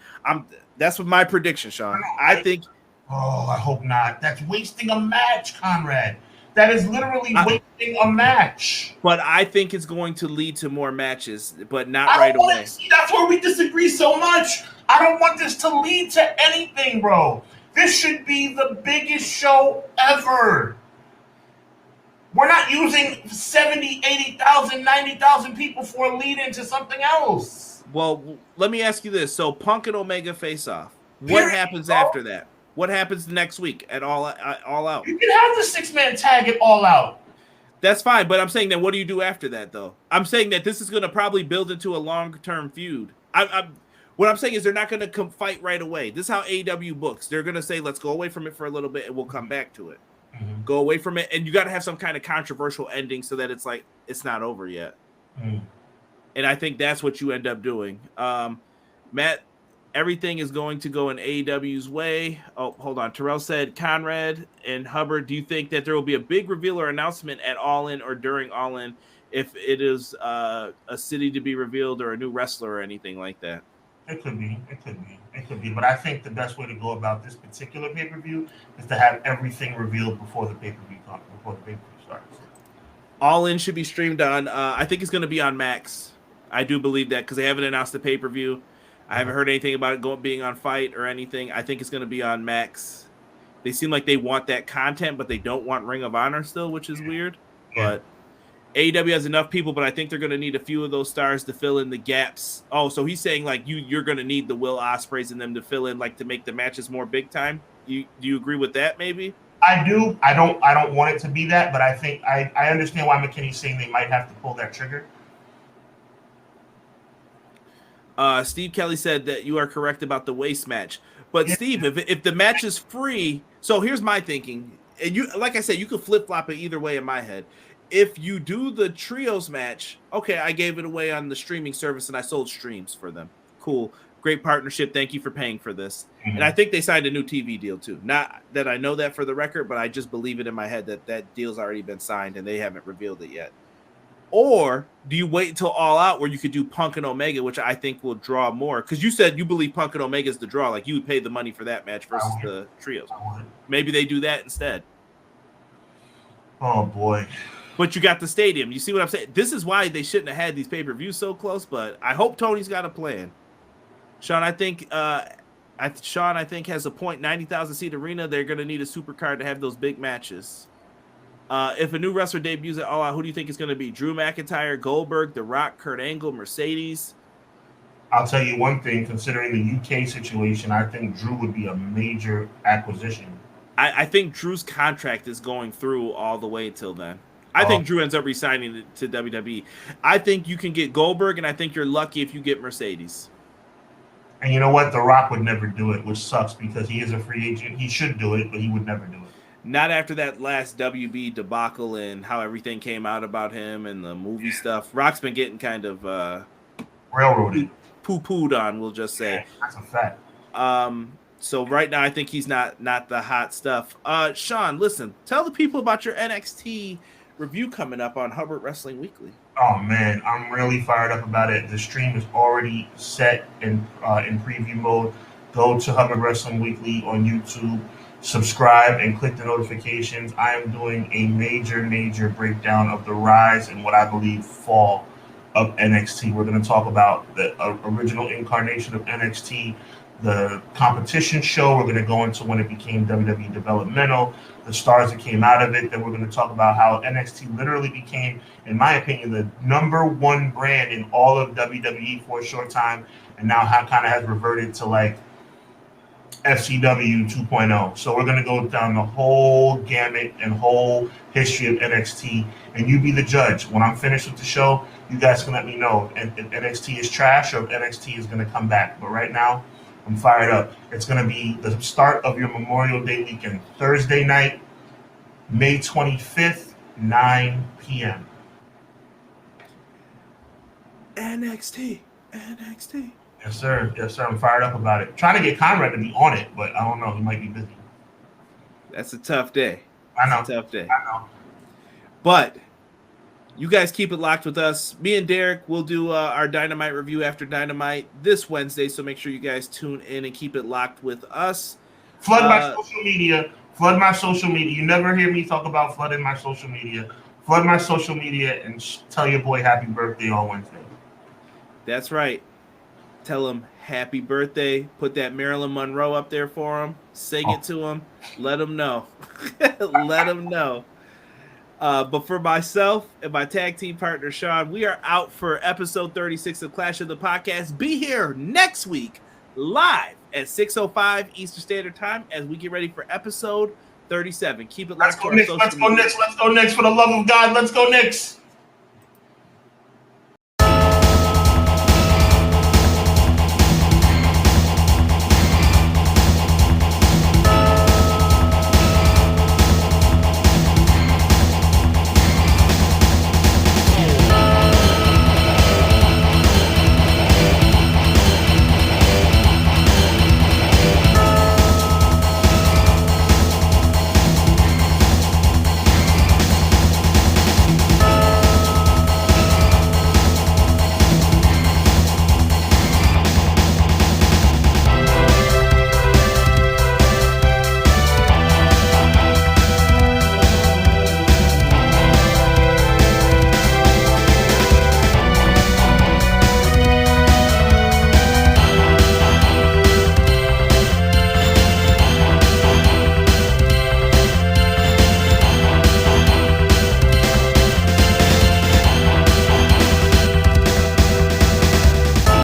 That's what my prediction, Sean. I think. Oh, I hope not. That's wasting a match, Conrad. That is literally wasting a match. But I think it's going to lead to more matches, but not right away. See, that's where we disagree so much. I don't want this to lead to anything, bro. This should be the biggest show ever. We're not using 70, 80,000, 90,000 people for a lead into something else. Well, let me ask you this. So Punk and Omega face off. What happens after that? What happens next week at All Out? You can have the 6-man tag at All Out. That's fine, but I'm saying that what do you do after that, though? I'm saying that this is going to probably build into a long-term feud. What I'm saying is they're not going to fight right away. This is how AEW books. They're going to say, let's go away from it for a little bit, and we'll come back to it. Mm-hmm. Go away from it, and you got to have some kind of controversial ending so that it's like, it's not over yet. Mm. And I think that's what you end up doing. Matt, everything is going to go in AEW's way. Oh, hold on. Terrell said, Conrad and Hubbard, do you think that there will be a big reveal or announcement at All In or during All In if it is a city to be revealed or a new wrestler or anything like that? It could be. It could be. It could be. But I think the best way to go about this particular pay-per-view is to have everything revealed before the pay-per-view starts. All In should be streamed on. I think it's going to be on Max. I do believe that because they haven't announced the pay-per-view. I haven't heard anything about it being on Fight or anything. I think it's going to be on Max. They seem like they want that content, but they don't want Ring of Honor still, which is weird. But AEW has enough people, but I think they're going to need a few of those stars to fill in the gaps. Oh, so he's saying like you're going to need the Will Ospreys and them to fill in, like to make the matches more big time. Do you agree with that? Maybe I do. I don't want it to be that, but I think I understand why McKinney's saying they might have to pull that trigger. Steve Kelly said that you are correct about the waist match, but Steve, if the match is free, so here's my thinking, and you, like I said, you could flip flop it either way in my head. If you do the trios match, okay, I gave it away on the streaming service and I sold streams for them. Cool, great partnership. Thank you for paying for this. And I think they signed a new TV deal too. Not that I know that for the record, but I just believe it in my head that that deal's already been signed and they haven't revealed it yet. Or do you wait until All Out where you could do Punk and Omega, which I think will draw more? Because you said you believe Punk and Omega is the draw. Like you would pay the money for that match versus the trios. Maybe they do that instead. Oh, boy. But you got the stadium. You see what I'm saying? This is why they shouldn't have had these pay-per-views so close, but I hope Tony's got a plan. Sean, I think has a point, 90,000 seat arena. They're going to need a supercard to have those big matches. If a new wrestler debuts at All Out, who do you think is going to be? Drew McIntyre, Goldberg, The Rock, Kurt Angle, Mercedes? I'll tell you one thing, considering the UK situation, I think Drew would be a major acquisition. I think Drew's contract is going through all the way till then. I think Drew ends up resigning to WWE. I think you can get Goldberg, and I think you're lucky if you get Mercedes. And you know what? The Rock would never do it, which sucks because he is a free agent. He should do it, but he would never do it. Not after that last WB debacle and how everything came out about him and the movie stuff. Rock's been getting kind of railroaded, poo-pooed on, we'll just say. Yeah, that's a fact. So right now, I think he's not the hot stuff. Sean, listen, tell the people about your NXT review coming up on Hubbard Wrestling Weekly. Oh man, I'm really fired up about it. The stream is already set in preview mode. Go to Hubbard Wrestling Weekly on YouTube, subscribe, and click the notifications. I am doing a major breakdown of the rise and what I believe fall of NXT. We're going to talk about the original incarnation of NXT, the competition show. We're going to go into when it became WWE Developmental, the stars that came out of it. Then we're going to talk about how NXT literally became, in my opinion, the #1 brand in all of WWE for a short time, and now how kind of has reverted to like FCW 2.0. So we're going to go down the whole gamut and whole history of NXT, and you be the judge. When I'm finished with the show, you guys can let me know if NXT is trash or if NXT is going to come back. But right now, I'm fired up. It's going to be the start of your Memorial Day weekend, Thursday night, May 25th, 9 p.m. NXT. Yes, sir. I'm fired up about it. Trying to get Conrad to be on it, but I don't know. He might be busy. That's a tough day. I know. It's a tough day. I know. But you guys keep it locked with us. Me and Derek will do our Dynamite review after Dynamite this Wednesday, so make sure you guys tune in and keep it locked with us. Flood my social media. Flood my social media. You never hear me talk about flooding my social media. Flood my social media and tell your boy happy birthday on Wednesday. That's right. Tell him happy birthday. Put that Marilyn Monroe up there for him. Sing it to him. Let him know. Let him know. But for myself and my tag team partner, Sean, we are out for episode 36 of Clash of the Podcast. Be here next week live at 6:05 Eastern Standard Time as we get ready for episode 37. Keep it locked. Let's go Knicks for the love of God. Let's go Knicks.